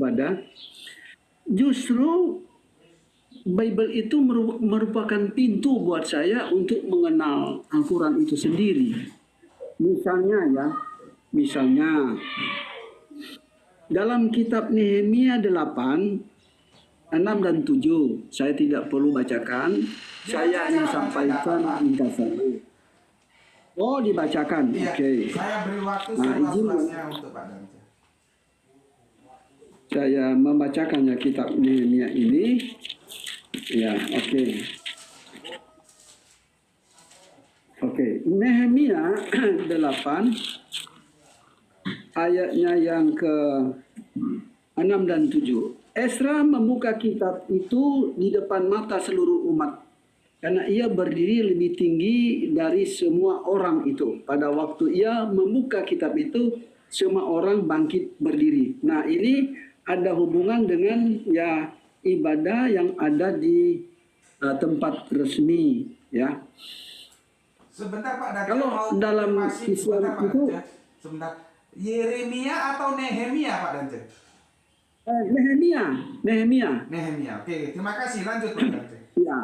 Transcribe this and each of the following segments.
beribadah, justru Bible itu merupakan pintu buat saya untuk mengenal Al-Quran itu sendiri. Misalnya dalam kitab Nehemia 8, 6 dan 7, saya tidak perlu bacakan, saya hanya sampaikan ringkasannya. Oh, dibacakan. Iya, Oke. saya beri waktu izin untuk Pak Dante. Saya membacakannya kitab Nehemia ini. Ya, oke. Oke, Nehemia 8 ayatnya yang ke-6 dan 7. Esra membuka kitab itu di depan mata seluruh umat, karena ia berdiri lebih tinggi dari semua orang itu. Pada waktu ia membuka kitab itu, semua orang bangkit berdiri. Nah, ini ada hubungan dengan ya ibadah yang ada di tempat resmi, ya. Sebentar Pak Dante, Kalau dalam Islam itu sebentar, Yeremia atau Nehemia Pak Dante? Nehemia. Oke, terima kasih, lanjut Pak Dante. Ya,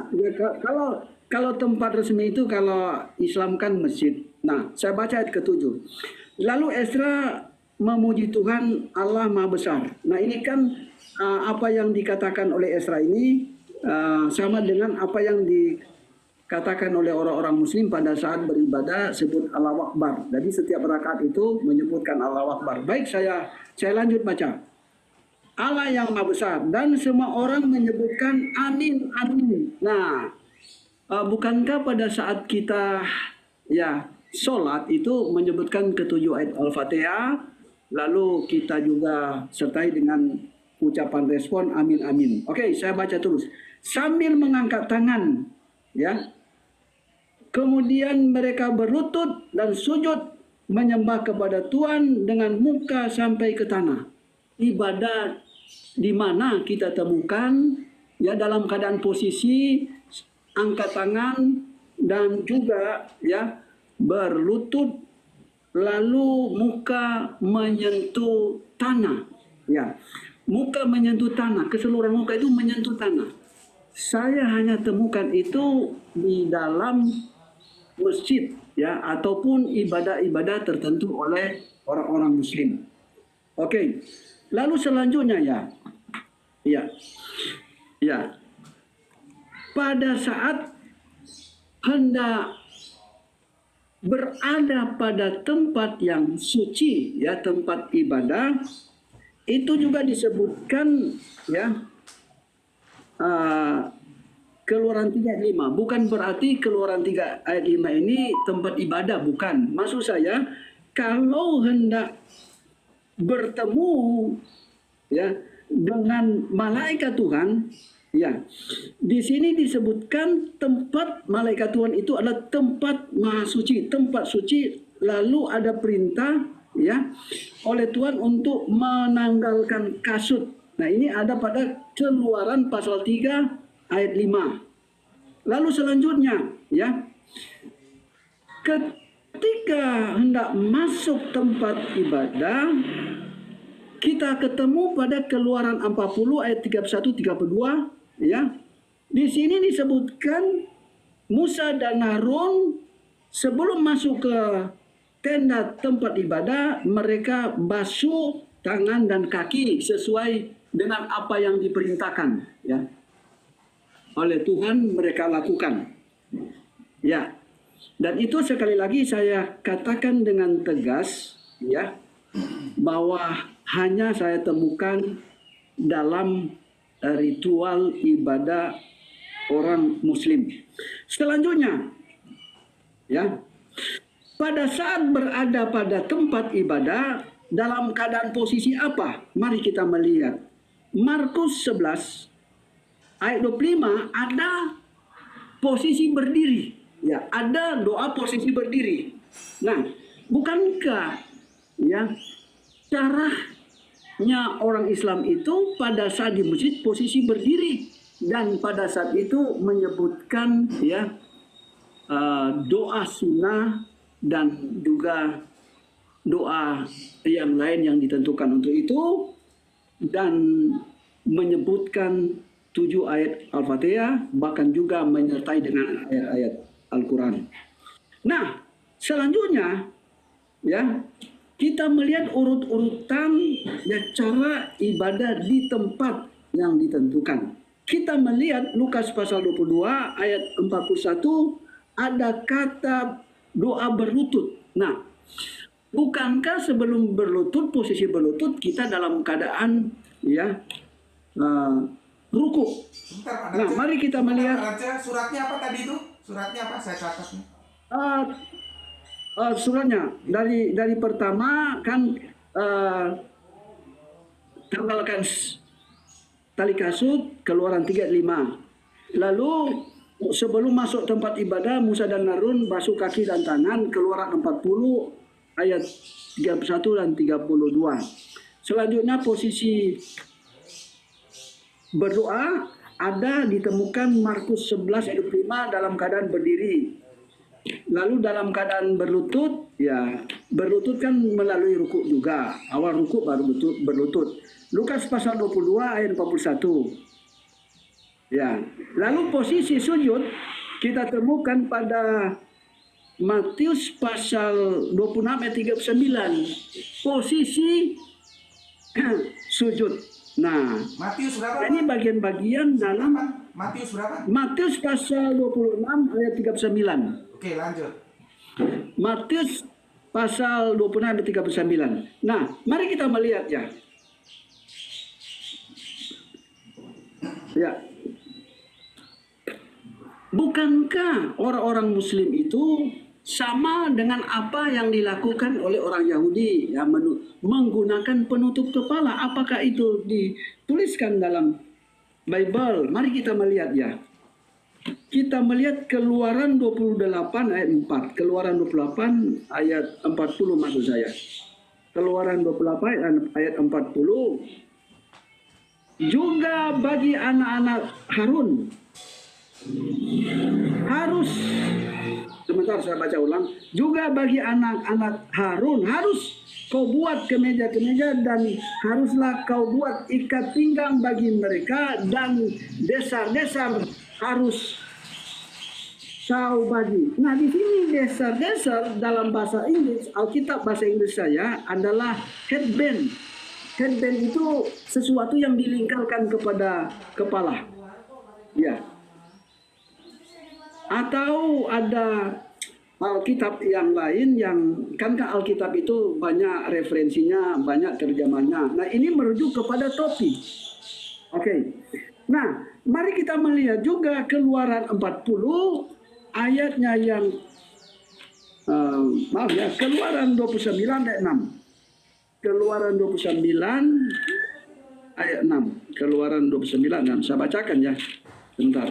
kalau tempat resmi itu, kalau Islam kan masjid. Nah, saya baca ayat ke-7. Lalu Esra memuji Tuhan Allah Maha Besar. Nah, ini kan apa yang dikatakan oleh Esra ini sama dengan apa yang dikatakan oleh orang-orang Muslim pada saat beribadah, sebut Allahu Akbar. Jadi setiap rakaat itu menyebutkan Allahu Akbar. Baik, saya lanjut baca. Allah yang Maha Besar, dan semua orang menyebutkan amin, amin. Nah, bukankah pada saat kita ya sholat itu menyebutkan ketujuh ayat Al-Fatihah, lalu kita juga sertai dengan ucapan respon amin, amin. Oke, saya baca terus. Sambil mengangkat tangan, ya. Kemudian mereka berlutut dan sujud menyembah kepada Tuhan dengan muka sampai ke tanah. Ibadah di mana kita temukan ya dalam keadaan posisi angkat tangan dan juga ya berlutut, lalu muka menyentuh tanah, ya, muka menyentuh tanah, keseluruhan muka itu menyentuh tanah. Saya hanya temukan itu di dalam masjid, ya, ataupun ibadah-ibadah tertentu oleh orang-orang Muslim. Oke. Lalu selanjutnya ya, pada saat hendak berada pada tempat yang suci, ya, tempat ibadah, itu juga disebutkan ya Keluaran 3 ayat 5. Bukan berarti Keluaran 3 ayat 5 ini tempat ibadah, bukan. Maksud saya, kalau hendak bertemu ya dengan malaikat Tuhan, ya, di sini disebutkan tempat malaikat Tuhan itu adalah tempat maha suci, tempat suci. Lalu ada perintah ya oleh Tuhan untuk menanggalkan kasut. Nah, ini ada pada Keluaran pasal 3 ayat 5. Lalu selanjutnya ya, ketika hendak masuk tempat ibadah, kita ketemu pada Keluaran 40 ayat 31-32 ya. Di sini disebutkan Musa dan Harun sebelum masuk ke tenda tempat ibadah, mereka basuh tangan dan kaki sesuai dengan apa yang diperintahkan ya oleh Tuhan, mereka lakukan. Ya. Dan itu sekali lagi saya katakan dengan tegas ya, bahwa hanya saya temukan dalam ritual ibadah orang Muslim. Selanjutnya, ya, pada saat berada pada tempat ibadah, dalam keadaan posisi apa? Mari kita melihat. Markus 11 ayat 25 ada posisi berdiri. Ya, ada doa posisi berdiri. Nah, bukankah ya caranya orang Islam itu pada saat di masjid posisi berdiri, dan pada saat itu menyebutkan ya doa sunnah dan juga doa yang lain yang ditentukan untuk itu. dan menyebutkan 7 ayat Al-Fatihah, bahkan juga menyertai dengan ayat-ayat Al-Quran. Nah, selanjutnya ya kita melihat urut-urutan ya cara ibadah di tempat yang ditentukan. Kita melihat Lukas pasal 22 ayat 41 ada kata doa berlutut. Nah, bukankah sebelum berlutut, posisi berlutut kita dalam keadaan ya ruku. Bentar, Nah, mari kita melihat suratnya apa tadi itu? Suratnya apa? Saya catat nih. Suratnya dari pertama kan tanggalkan tali kasut, Keluaran 35. Lalu sebelum masuk tempat ibadah, Musa dan Harun basuh kaki dan tangan, Keluaran 40 ayat 31 dan 32. Selanjutnya posisi berdoa ada ditemukan Markus 11 ayat 5 dalam keadaan berdiri. Lalu dalam keadaan berlutut, ya berlutut kan melalui rukuk juga. Awal rukuk baru berlutut. Lukas pasal 22 ayat 41. Ya, lalu posisi sujud kita temukan pada Matius pasal 26 ayat 39. Posisi sujud. Nah, Matius berapa? ini bagian-bagian dalam Matius berapa? Matius pasal 26 ayat 39. Oke, lanjut. Matius pasal 26 ayat 39. Nah, mari kita melihat ya. Ya. Bukankah orang-orang muslim itu sama dengan apa yang dilakukan oleh orang Yahudi yang menggunakan penutup kepala? Apakah itu dituliskan dalam Bible? Mari kita melihat ya. Kita melihat Keluaran 28 ayat 4. Keluaran 28 ayat 40 maksud saya. Keluaran 28 ayat 40. Juga bagi anak-anak Harun harus, sebentar saya baca ulang. Juga bagi anak-anak Harun harus kau buat kemeja-kemeja dan haruslah kau buat ikat pinggang bagi mereka dan desar-desar harus kau bagi. Nah, di sini desar-desar dalam bahasa Inggris, Alkitab bahasa Inggris saya adalah headband. Headband itu sesuatu yang dilingkarkan kepada kepala. Ya. Atau ada Alkitab yang lain yang kan Alkitab itu banyak referensinya, banyak terjemahnya. Nah, ini merujuk kepada topi. Oke. Nah, mari kita melihat juga Keluaran 40 ayatnya yang Keluaran 29 ayat 6. Keluaran 29 ayat 6. Keluaran 29 ayat 6. Saya bacakan ya. Bentar.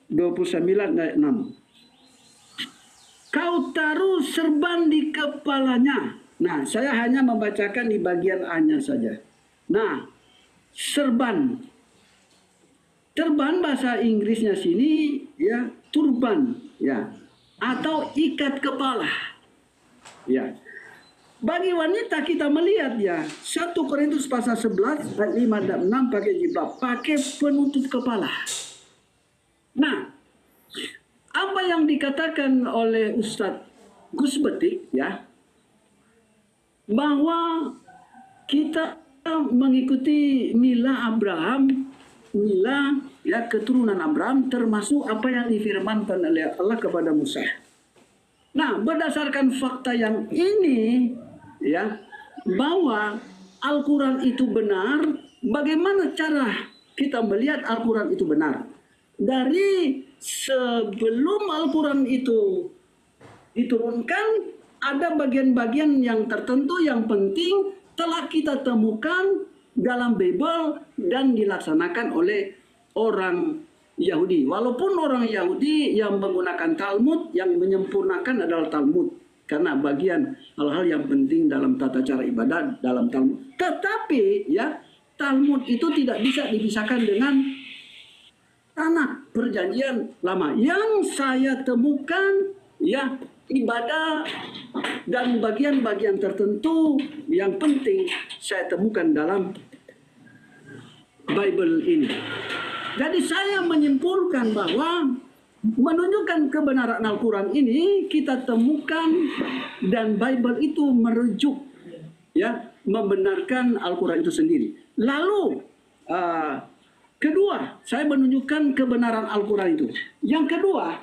29 ayat 6. Kau taruh serban di kepalanya. Nah, saya hanya membacakan di bagian A-nya saja. Nah, serban. Serban bahasa Inggrisnya sini ya turban ya atau ikat kepala. Ya. Bagi wanita kita melihat ya 1 Korintus pasal 11 ayat 5 dan 6 pakai jilbab, pakai penutup kepala. Nah, apa yang dikatakan oleh Ustadz Gus Betik ya, bahwa kita mengikuti mila Abraham, mila ya keturunan Abraham, termasuk apa yang difirmankan oleh Allah kepada Musa. Nah, berdasarkan fakta yang ini ya, bahwa Al-Quran itu benar, bagaimana cara kita melihat Al-Quran itu benar? Dari sebelum Al-Quran itu diturunkan, ada bagian-bagian yang tertentu yang penting telah kita temukan dalam Bible dan dilaksanakan oleh orang Yahudi. Walaupun orang Yahudi yang menggunakan Talmud, yang menyempurnakan adalah Talmud. Karena bagian hal-hal yang penting dalam tata cara ibadah dalam Talmud. Tetapi ya, Talmud itu tidak bisa dipisahkan dengan tanah perjanjian lama. Yang saya temukan ya ibadah dan bagian-bagian tertentu yang penting saya temukan dalam Bible ini. Jadi saya menyimpulkan bahwa menunjukkan kebenaran Al-Quran ini kita temukan dan Bible itu merujuk, ya, membenarkan Al-Quran itu sendiri. Lalu kedua, saya menunjukkan kebenaran Al-Quran itu. Yang kedua,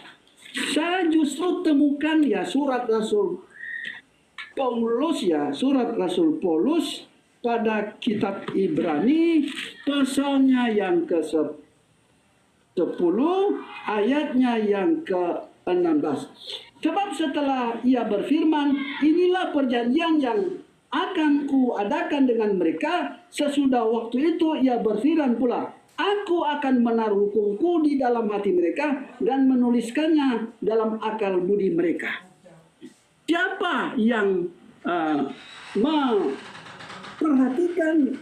saya justru temukan ya surat Rasul Paulus, ya, surat Rasul Paulus pada kitab Ibrani pasalnya yang ke-10 ayatnya yang ke-16. Sebab setelah ia berfirman, inilah perjanjian yang akan kuadakan dengan mereka, sesudah waktu itu ia berfirman pula, aku akan menaruh hukumku di dalam hati mereka dan menuliskannya dalam akal budi mereka. Siapa yang memperhatikan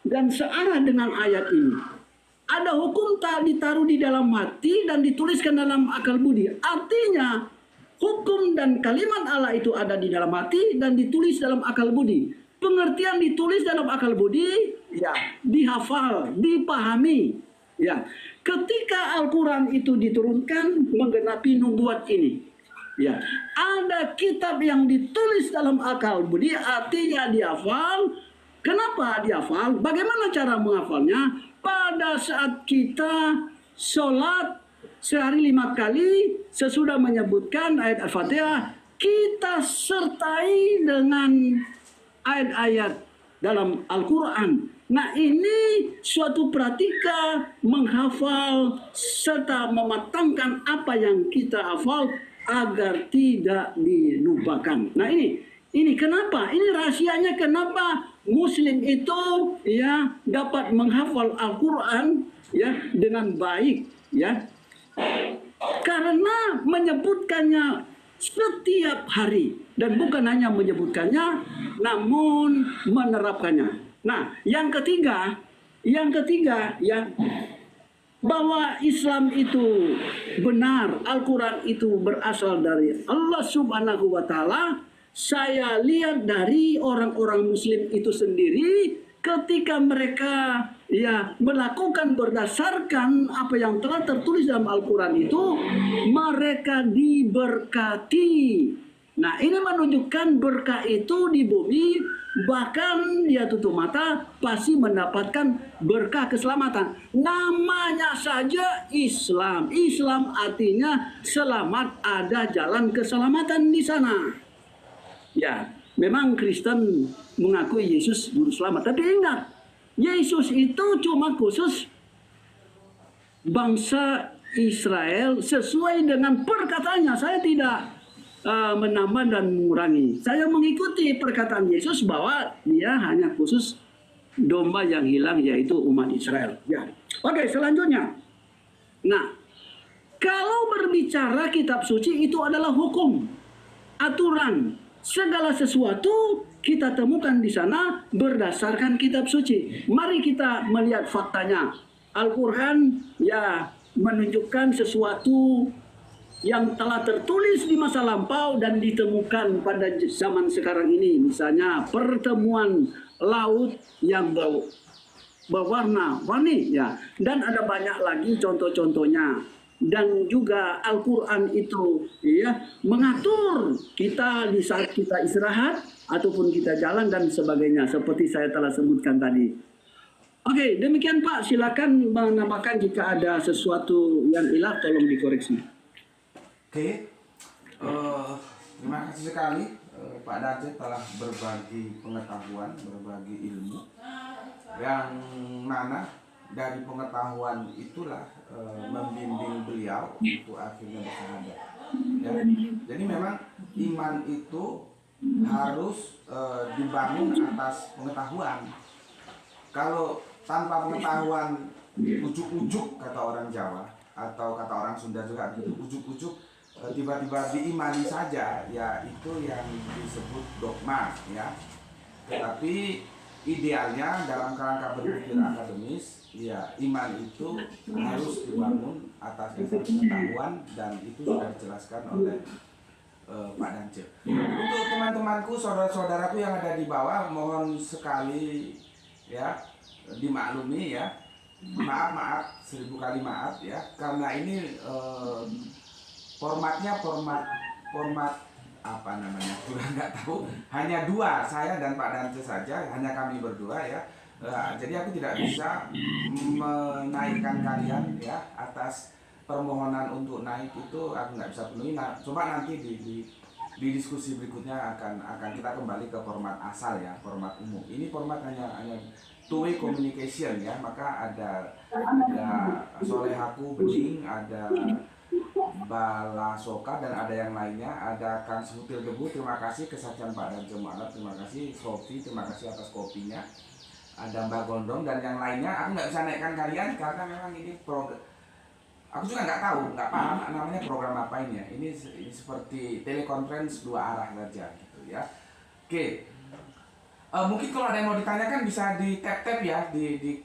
dan searah dengan ayat ini? Ada hukum tak ditaruh di dalam hati dan dituliskan dalam akal budi. Artinya hukum dan kalimat Allah itu ada di dalam hati dan ditulis dalam akal budi. Pengertian ditulis dalam akal budi, ya, dihafal, dipahami. Ya, ketika Al-Quran itu diturunkan menggenapi nubuat ini. Ya, ada kitab yang ditulis dalam akal budi, artinya dihafal. Kenapa dihafal? Bagaimana cara menghafalnya? Pada saat kita sholat sehari 5 kali, sesudah menyebutkan ayat Al-Fatihah, kita sertai dengan ayat-ayat dalam Al-Quran. Nah, ini suatu pratika menghafal serta mematangkan apa yang kita hafal agar tidak dilupakan. Nah, ini kenapa? Ini rahasianya kenapa Muslim itu, ya, dapat menghafal Al-Quran, ya, dengan baik, ya. Karena menyebutkannya setiap hari dan bukan hanya menyebutkannya namun menerapkannya. Nah, yang ketiga ya, bahwa Islam itu benar, Al-Quran itu berasal dari Allah Subhanahu wa Ta'ala. Saya lihat dari orang-orang Muslim itu sendiri ketika mereka, ya, melakukan berdasarkan apa yang telah tertulis dalam Al-Quran itu, mereka diberkati. Nah, ini menunjukkan berkah itu di bumi, bahkan dia tutup mata pasti mendapatkan berkah keselamatan. Namanya saja Islam. Islam artinya selamat, ada jalan keselamatan di sana. Ya, memang Kristen mengakui Yesus juru selamat, tapi ingat, Yesus itu cuma khusus bangsa Israel sesuai dengan perkataannya. Saya tidak menambah dan mengurangi. Saya mengikuti perkataan Yesus bahwa dia hanya khusus domba yang hilang, yaitu umat Israel. Ya. Oke, selanjutnya. Nah, kalau berbicara kitab suci itu adalah hukum, aturan. Segala sesuatu kita temukan di sana berdasarkan kitab suci. Mari kita melihat faktanya. Al-Quran, ya, menunjukkan sesuatu yang telah tertulis di masa lampau dan ditemukan pada zaman sekarang ini. Misalnya pertemuan laut yang berwarna-warni, ya, dan ada banyak lagi contoh-contohnya. Dan juga Al-Quran itu, ya, mengatur kita di saat kita istirahat ataupun kita jalan dan sebagainya, seperti saya telah sebutkan tadi. Oke, demikian Pak, silakan menambahkan jika ada sesuatu yang hilang tolong dikoreksi. Oke, terima kasih sekali Pak Dace telah berbagi pengetahuan, berbagi ilmu, yang mana dari pengetahuan itulah membimbing beliau untuk akhirnya bersahadat. Ya. Jadi memang iman itu harus dibangun atas pengetahuan. Kalau tanpa pengetahuan, ujuk-ujuk kata orang Jawa atau kata orang Sunda juga gitu, ujuk-ujuk tiba-tiba diimani saja, ya itu yang disebut dogma, ya. Tetapi idealnya dalam kerangka berpikir akademis, ya, iman itu harus dibangun atas dasar pengetahuan dan itu sudah dijelaskan oleh Pak Dance. Untuk teman-temanku, saudara-saudaraku yang ada di bawah, mohon sekali, ya, dimaklumi, ya, maaf 1000 kali maaf ya, karena ini formatnya format apa namanya juga nggak tahu, hanya dua, saya dan Pak Dante saja, hanya kami berdua ya. Jadi aku tidak bisa menaikkan kalian ya atas permohonan untuk naik itu, aku nggak bisa penuhi. Nah, coba nanti di diskusi berikutnya akan kita kembali ke format asal ya, format umum. Ini format hanya two way communication ya, maka ada Solehaku Bening, ada Bala Soka, dan ada yang lainnya, ada Kang Semutil Debu, terima kasih, kesaksian Pak dan Jemaat, terima kasih, Sofi, terima kasih atas kopinya, ada Mbak Gondong dan yang lainnya. Aku nggak bisa naikkan kalian karena memang ini program, aku juga nggak tahu, nggak paham namanya program apa ini ya. Ini seperti telekonferensi dua arah saja gitu ya. Oke. Mungkin kalau ada yang mau ditanyakan bisa di tap ya,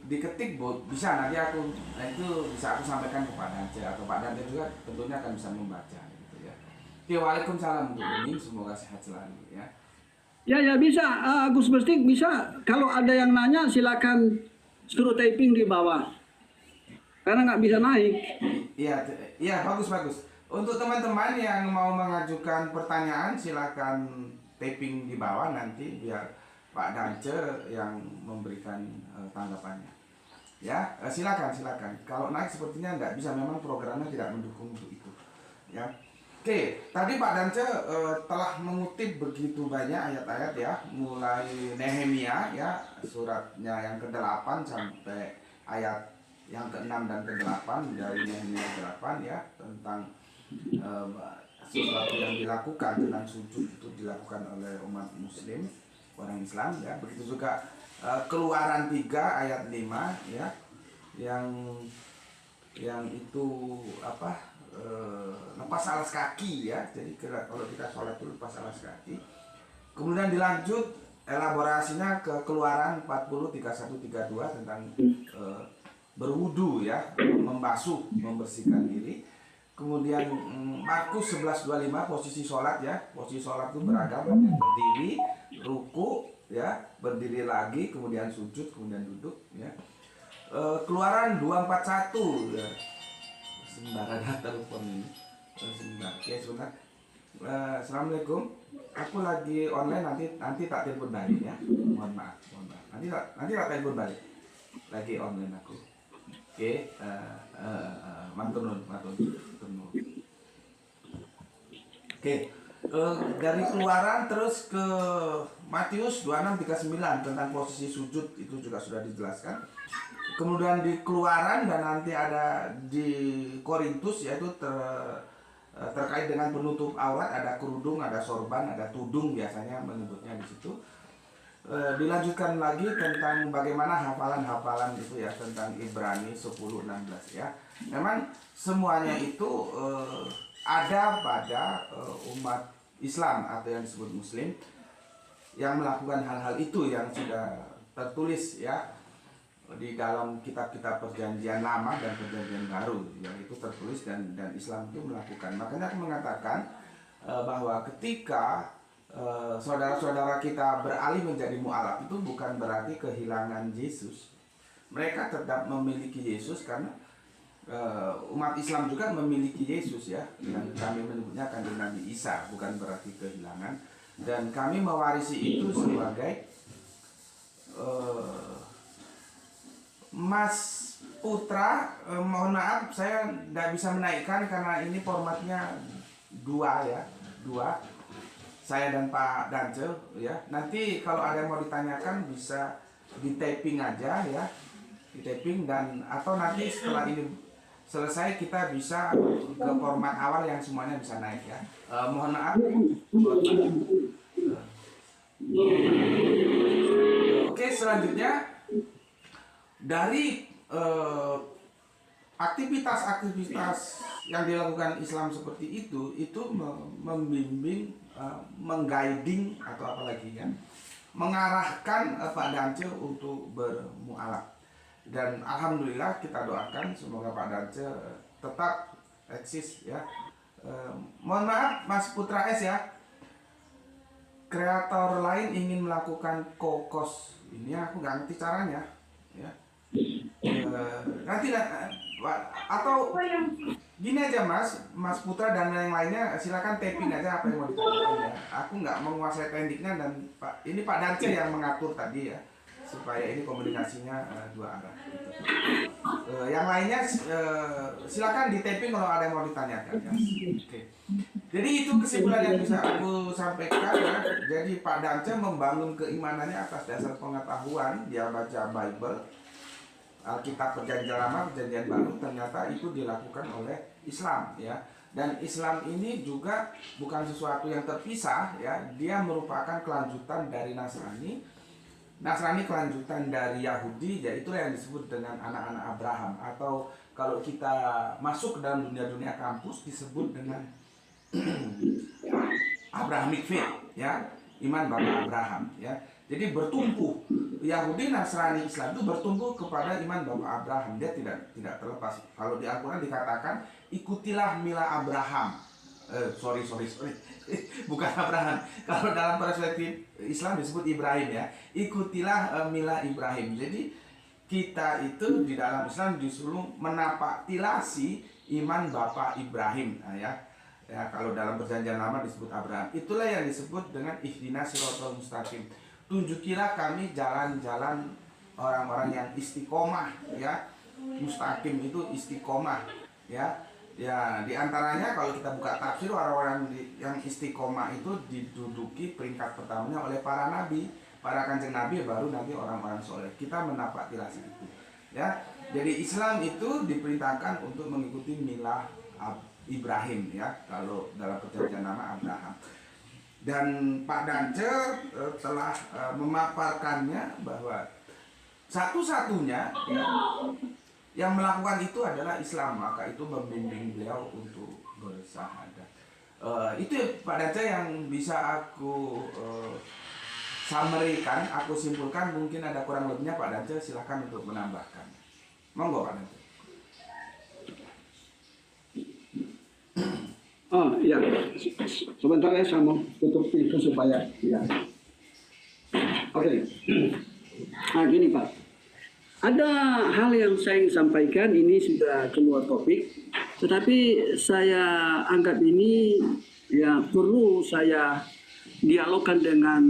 diketik bot, bisa nanti itu bisa aku sampaikan ke Pak Dante, atau Pak Dante juga tentunya akan bisa membaca gitu ya. Oke, waalaikumsalam untuk ini, semoga sehat selalu ya. Ya bisa, Gus Bestik bisa. Kalau ada yang nanya silakan suruh typing di bawah. Karena nggak bisa naik. Iya bagus. Untuk teman-teman yang mau mengajukan pertanyaan silakan typing di bawah, nanti biar Pak Dance yang memberikan tanggapannya. Ya, silakan. Kalau naik sepertinya nggak bisa, memang programnya tidak mendukung untuk itu. Ya. Oke, tadi Pak Dance telah mengutip begitu banyak ayat-ayat ya, mulai Nehemia ya, suratnya yang ke-8 sampai ayat yang ke-6 dan ke-8 dari Nehemia 8 ya, tentang sesuatu yang dilakukan, tentang sujud itu dilakukan oleh umat muslim, orang Islam ya. Begitu juga Keluaran 3 ayat 5 ya, yang itu apa, lepas alas kaki ya. Jadi kalau kita sholat itu lepas alas kaki. Kemudian dilanjut elaborasinya ke Keluaran 40 31 32 tentang berwudu ya, membasuh, membersihkan diri. Kemudian Markus 11:25 posisi sholat ya, posisi sholat itu beragam, berdiri, ruku ya, berdiri lagi, kemudian sujud, kemudian duduk ya. Keluaran 241 ya. Sembara telepon ini. Sebentar. Assalamualaikum. Aku lagi online, nanti tak telepon balik ya. Mohon maaf. Nanti tak telepon balik. Lagi online aku. Oke, matur nuwun. Oke, dari Keluaran terus ke Matius 26:39 tentang posisi sujud itu juga sudah dijelaskan. Kemudian di Keluaran dan nanti ada di Korintus, yaitu terkait dengan penutup aurat, ada kerudung, ada sorban, ada tudung biasanya menyebutnya di situ. Dilanjutkan lagi tentang bagaimana hafalan-hafalan itu ya, tentang Ibrani 10:16 ya. Memang semuanya itu ada pada umat Islam atau yang disebut Muslim yang melakukan hal-hal itu yang sudah tertulis ya di dalam kitab-kitab perjanjian lama dan perjanjian baru, yang itu tertulis dan Islam itu melakukan. Makanya aku mengatakan bahwa ketika saudara-saudara kita beralih menjadi mu'alaf, itu bukan berarti kehilangan Yesus. Mereka tetap memiliki Yesus karena umat Islam juga memiliki Yesus ya, yang kami menyebutnya Kanjeng Nabi Isa, bukan berarti kehilangan. Dan kami mewarisi itu sebagai Mas Putra, mohon maaf saya tidak bisa menaikkan karena ini formatnya dua. Saya dan Pak Dance ya. Nanti kalau ada yang mau ditanyakan bisa di typing aja ya, di typing, dan atau nanti setelah ini selesai kita bisa ke format awal yang semuanya bisa naik ya. Mohon maaf. Oke, selanjutnya dari aktivitas-aktivitas yang dilakukan Islam seperti itu membimbing, mengguiding atau apalagi ya, mengarahkan Pak Dance untuk bermualaf. Dan alhamdulillah kita doakan semoga Pak Dance tetap eksis ya. Mohon maaf Mas Putra S ya, kreator lain ingin melakukan kokos ini, aku nggak ngerti caranya ya. nanti atau gini aja Mas Putra dan yang lainnya silakan tapping aja apa yang mau ditanyakan ya. Aku nggak menguasai tekniknya dan ini Pak Dance yang mengatur tadi ya supaya ini komunikasinya dua arah. Gitu. Yang lainnya silakan di tapping kalau ada yang mau ditanyakan ya. Oke. Jadi itu kesimpulan yang bisa aku sampaikan ya. Jadi Pak Dance membangun keimanannya atas dasar pengetahuan dia baca Bible. Alkitab Perjanjian Lama, Perjanjian Baru ternyata itu dilakukan oleh Islam ya. Dan Islam ini juga bukan sesuatu yang terpisah ya, dia merupakan kelanjutan dari Nasrani. Nasrani kelanjutan dari Yahudi, yaitu yang disebut dengan anak-anak Abraham atau kalau kita masuk ke dalam dunia-dunia kampus disebut dengan Abrahamic faith ya, iman Bapa Abraham ya. Jadi bertumbuh Yahudi, Nasrani, Islam itu bertumbuh kepada iman Bapa Abraham. Dia tidak terlepas. Kalau di Al-Quran dikatakan ikutilah mila Abraham. Sorry. Bukan Abraham. Kalau dalam perspektif Islam disebut Ibrahim ya. Ikutilah mila Ibrahim. Jadi kita itu di dalam Islam disuruh menapaktilasi iman Bapa Ibrahim. Nah, ya. Ya, kalau dalam Perjanjian Lama disebut Abraham. Itulah yang disebut dengan ihdinas siratal mustaqim. Tunjukilah kami jalan-jalan orang-orang yang istiqomah ya. Mustaqim itu istiqomah ya. Ya, diantaranya kalau kita buka tafsir orang-orang yang istiqomah itu diduduki peringkat pertamanya oleh para nabi, para kanjeng nabi, baru nanti orang-orang soleh. Kita menapaktilasi itu ya. Jadi Islam itu diperintahkan untuk mengikuti milah Ibrahim ya, kalau dalam Perjanjian Lama Abraham. Dan Pak Dance telah memaparkannya bahwa satu-satunya ya, yang melakukan itu adalah Islam, maka itu membimbing beliau untuk bersyahadat. Itu Pak Dance yang bisa aku summary-kan, aku simpulkan. Mungkin ada kurang lebihnya Pak Dance, silahkan untuk menambahkan. Monggo Pak Dance. Oh ya, sebentar ya saya mau tutup itu supaya ya. Oke. Nah gini Pak, ada hal yang saya ingin sampaikan, ini sudah keluar topik, tetapi saya anggap ini ya perlu saya dialogkan dengan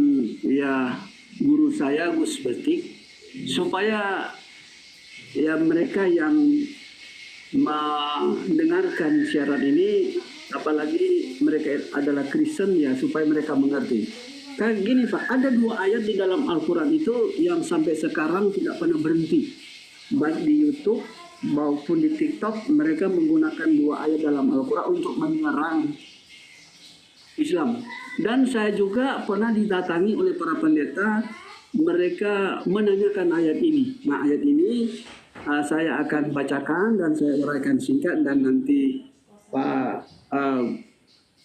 ya guru saya Gus Betik supaya ya mereka yang mendengarkan siaran ini, apalagi mereka adalah Kristen ya, supaya mereka mengerti. Kayak gini Pak, ada 2 ayat di dalam Al-Quran itu yang sampai sekarang tidak pernah berhenti. Baik di YouTube maupun di TikTok, mereka menggunakan 2 ayat dalam Al-Quran untuk menyerang Islam. Dan saya juga pernah didatangi oleh para pendeta, mereka menanyakan ayat ini. Nah ayat ini saya akan bacakan dan saya uraikan singkat, dan nanti Pak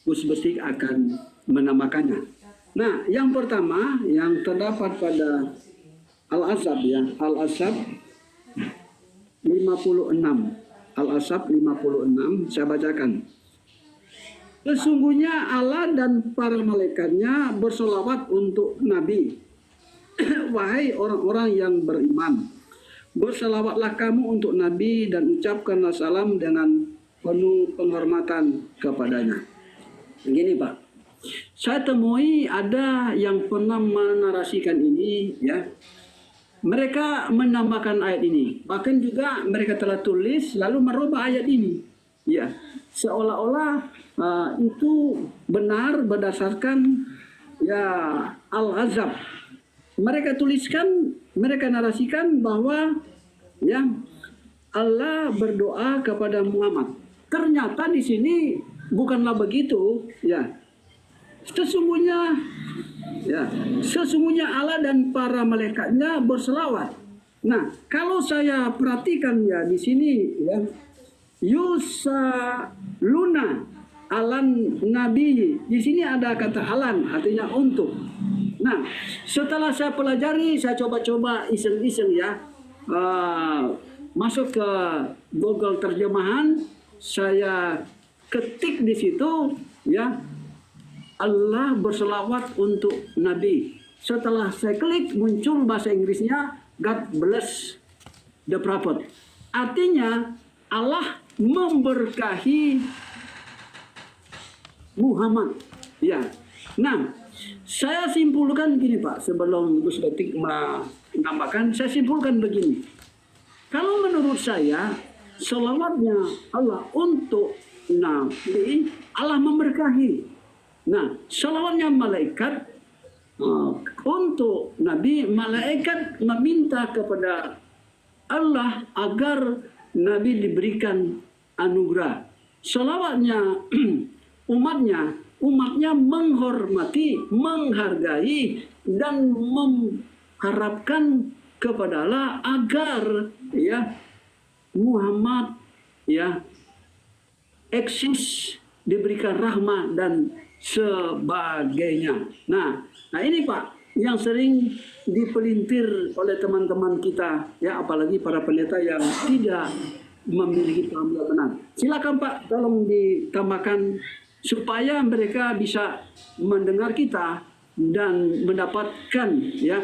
Gus Betik akan menambahkannya. Nah, yang pertama yang terdapat pada Al-Ahzab ya, Al-Ahzab 56. Al-Ahzab 56, saya bacakan. Sesungguhnya Allah dan para malaikatnya bersolawat untuk Nabi. Wahai orang-orang yang beriman, berselawatlah kamu untuk Nabi dan ucapkanlah salam dengan penuh penghormatan kepadanya. Begini Pak, saya temui ada yang pernah menarasikan ini ya. Mereka menambahkan ayat ini, bahkan juga mereka telah tulis lalu merubah ayat ini. Ya, seolah-olah itu benar berdasarkan ya Al-Ahzab. Mereka tuliskan, mereka narasikan bahwa ya Allah berdoa kepada Muhammad. Ternyata di sini bukanlah begitu, ya. Sesungguhnya Allah dan para malaikatnya berselawat. Nah, kalau saya perhatikan ya di sini ya, Yusaluna alan Nabi. Di sini ada kata alan, artinya untuk. Nah, setelah saya pelajari, saya coba-coba iseng-iseng ya, masuk ke Google terjemahan, saya ketik di situ ya, Allah berselawat untuk Nabi. Setelah saya klik, muncul bahasa Inggrisnya God bless the prophet. Artinya Allah memberkahi Muhammad. Ya. Nah, saya simpulkan gini Pak, sebelum Gus Betik menambahkan, saya simpulkan begini. Kalau menurut saya, selawatnya Allah untuk Nabi, Allah memberkahi. Nah, selawatnya malaikat untuk Nabi, malaikat meminta kepada Allah agar Nabi diberikan anugerah. Selawatnya umatnya menghormati, menghargai, dan mengharapkan kepada Allah agar ya Muhammad ya eksis, diberikan rahmat dan sebagainya. Nah ini Pak yang sering dipelintir oleh teman-teman kita ya, apalagi para pendeta yang tidak memiliki paham yang benar. Silakan Pak, tolong ditambahkan supaya mereka bisa mendengar kita dan mendapatkan ya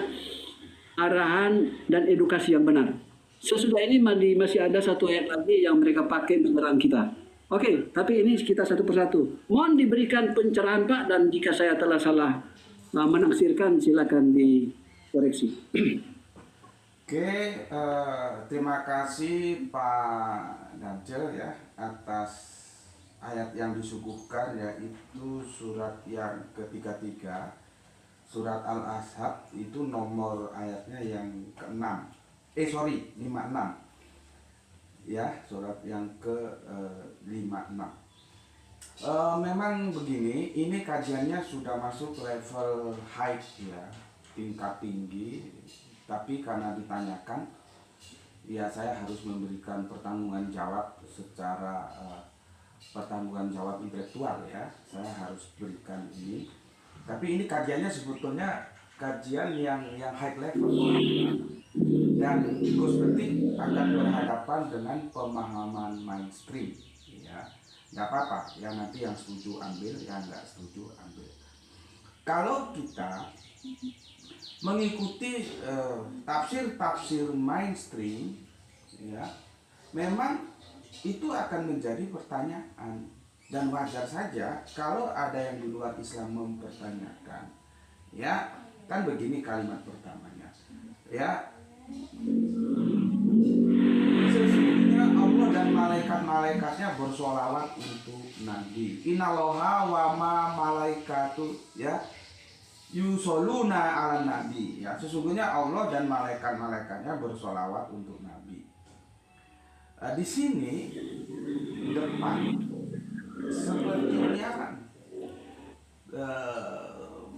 arahan dan edukasi yang benar. Sesudah ini masih ada satu ayat lagi yang mereka pakai menyerang kita. Oke, tapi ini kita satu persatu. Mohon diberikan pencerahan Pak, dan jika saya telah salah menaksirkan silakan dikoreksi. Oke, terima kasih Pak Dajjal ya atas ayat yang disuguhkan, yaitu surat yang ke-33, surat Al-Ahzab, itu nomor ayatnya yang ke-6. 56. Ya, surat yang ke-56. Memang begini, ini kajiannya sudah masuk level high ya, tingkat tinggi. Tapi karena ditanyakan, ya saya harus memberikan pertanggungan jawab secara pertanggungan jawab intelektual ya. Saya harus berikan ini. Tapi ini kajiannya sebetulnya kajian yang high level. Dan Gus Betik akan berhadapan dengan pemahaman mainstream ya. Nggak apa-apa, yang nanti yang setuju ambil, yang nggak setuju ambil. Kalau kita mengikuti tafsir-tafsir mainstream ya, memang itu akan menjadi pertanyaan, dan wajar saja kalau ada yang di luar Islam mempertanyakan ya. Kan begini kalimat pertamanya ya, sesungguhnya Allah dan malaikat-malaikatnya bersolawat untuk Nabi. Innallaha wa ma malaikatu ya yusoluna ala nabi ya, sesungguhnya Allah dan malaikat-malaikatnya bersolawat untuk Nabi. Di sini depan sepertinya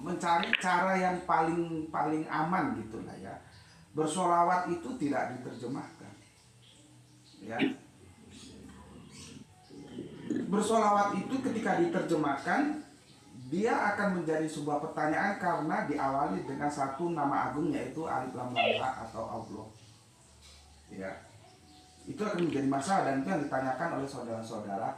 mencari cara yang paling aman gitulah ya. Bersolawat itu tidak diterjemahkan ya. Bersolawat itu ketika diterjemahkan, dia akan menjadi sebuah pertanyaan karena diawali dengan satu nama agung, yaitu Alif Lam Mim atau Allah. Ya, itu akan menjadi masalah, dan itu yang ditanyakan oleh saudara-saudara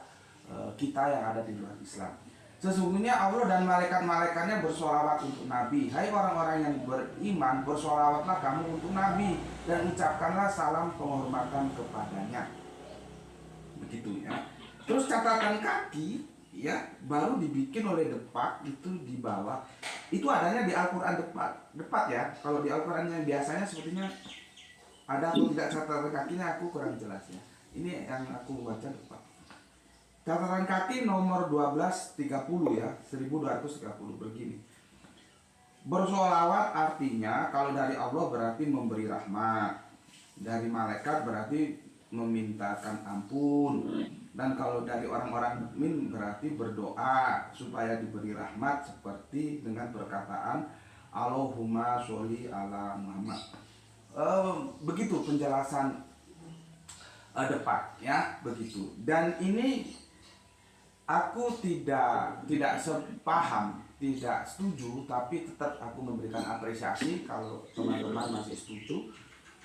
kita yang ada di luar Islam. Sesungguhnya Allah dan malaikat-malaikatnya bersolawat untuk Nabi. Hai orang-orang yang beriman, bersolawatlah kamu untuk Nabi dan ucapkanlah salam penghormatan kepadanya. Begitu ya. Terus catatan kaki ya baru dibikin oleh Depak itu di bawah. Itu adanya di Al-Quran Depak ya. Kalau di Al-Quran yang biasanya sepertinya ada atau tidak catatan kakinya, aku kurang jelas ya. Ini yang aku baca Depak. Catatan kaki nomor 1230 ya, 1230 begini. Bersolawat artinya kalau dari Allah berarti memberi rahmat, dari malaikat berarti memintakan ampun, dan kalau dari orang-orang mukmin berarti berdoa supaya diberi rahmat seperti dengan perkataan Allahumma sholli ala Muhammad. Begitu penjelasan Depak ya, begitu. Dan ini aku tidak sepaham, tidak setuju, tapi tetap aku memberikan apresiasi kalau teman-teman masih setuju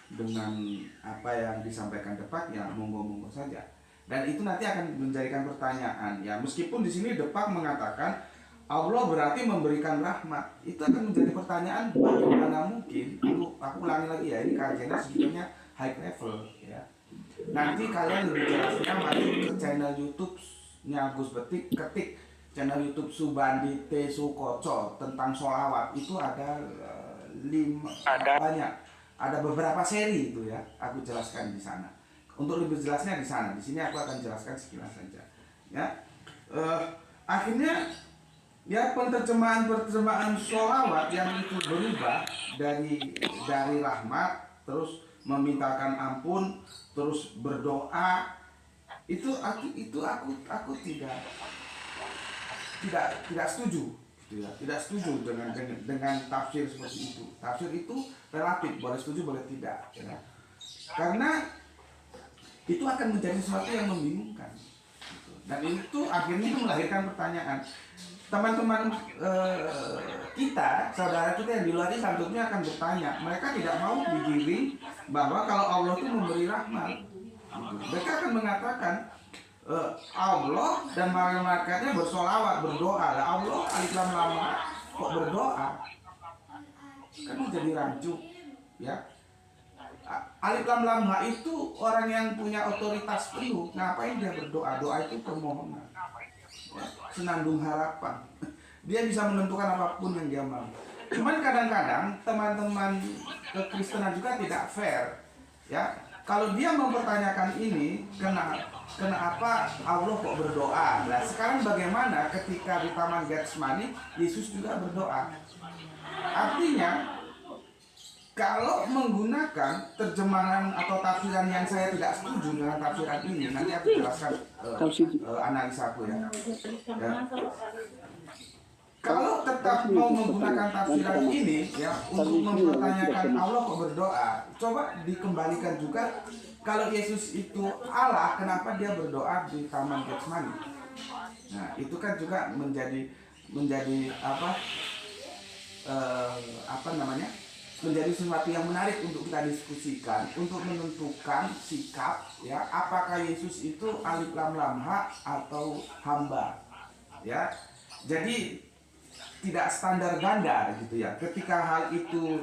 dengan apa yang disampaikan Depak, ya monggo-monggo saja. Dan itu nanti akan menjadikan pertanyaan ya, meskipun di sini Depak mengatakan Allah berarti memberikan rahmat, itu akan menjadi pertanyaan bagaimana mungkin. Aku ulangi lagi ya, ini kajiannya sebetulnya high level ya. Nanti kalian lebih jelasnya masuk ke channel YouTube-nya Gus Betik, ketik channel YouTube Subandi T Sukoco tentang sholawat itu ada banyak, ada beberapa seri itu ya, aku jelaskan di sana. Untuk lebih jelasnya di sana, di sini aku akan jelaskan sekilas saja. Ya, akhirnya ya penerjemahan sholawat yang itu berubah dari rahmat, terus memintakan ampun, terus berdoa, itu aku tidak setuju, gitu ya. Tidak setuju dengan tafsir seperti itu. Tafsir itu relatif, boleh setuju boleh tidak, ya. Karena itu akan menjadi sesuatu yang membingungkan, gitu. Dan itu akhirnya melahirkan pertanyaan. Teman-teman kita, saudara kita yang di luar Islam tentunya akan bertanya. Mereka tidak mau digiring bahwa kalau Allah itu memberi rahmat. Mereka akan mengatakan Allah dan malaikatnya bersolawat, berdoa. Lah Allah alif lam lam kok berdoa? Kan menjadi rancu, ya. Alif lam lam itu orang yang punya otoritas penuh. Ngapain dia berdoa? Doa itu permohonan, ya, senandung harapan. Dia bisa menentukan apapun yang dia mau. Cuman kadang-kadang teman-teman kekristenan juga tidak fair, ya. Kalau dia mempertanyakan ini, kenapa Allah kok berdoa? Nah, sekarang bagaimana ketika di Taman Getsemani Yesus juga berdoa? Artinya, kalau menggunakan terjemahan atau tafsiran yang saya tidak setuju dengan tafsiran ini, nanti aku jelaskan analisaku ya. Kalau tetap mau menggunakan tafsiran ini ya untuk mempertanyakan Allah kok berdoa, coba dikembalikan juga kalau Yesus itu Allah, kenapa dia berdoa di Taman Getsemani? Nah, itu kan juga menjadi apa namanya? Menjadi sesuatu yang menarik untuk kita diskusikan, untuk menentukan sikap ya, apakah Yesus itu alif lam lam ha atau hamba. Ya. Jadi tidak standar ganda gitu ya. Ketika hal itu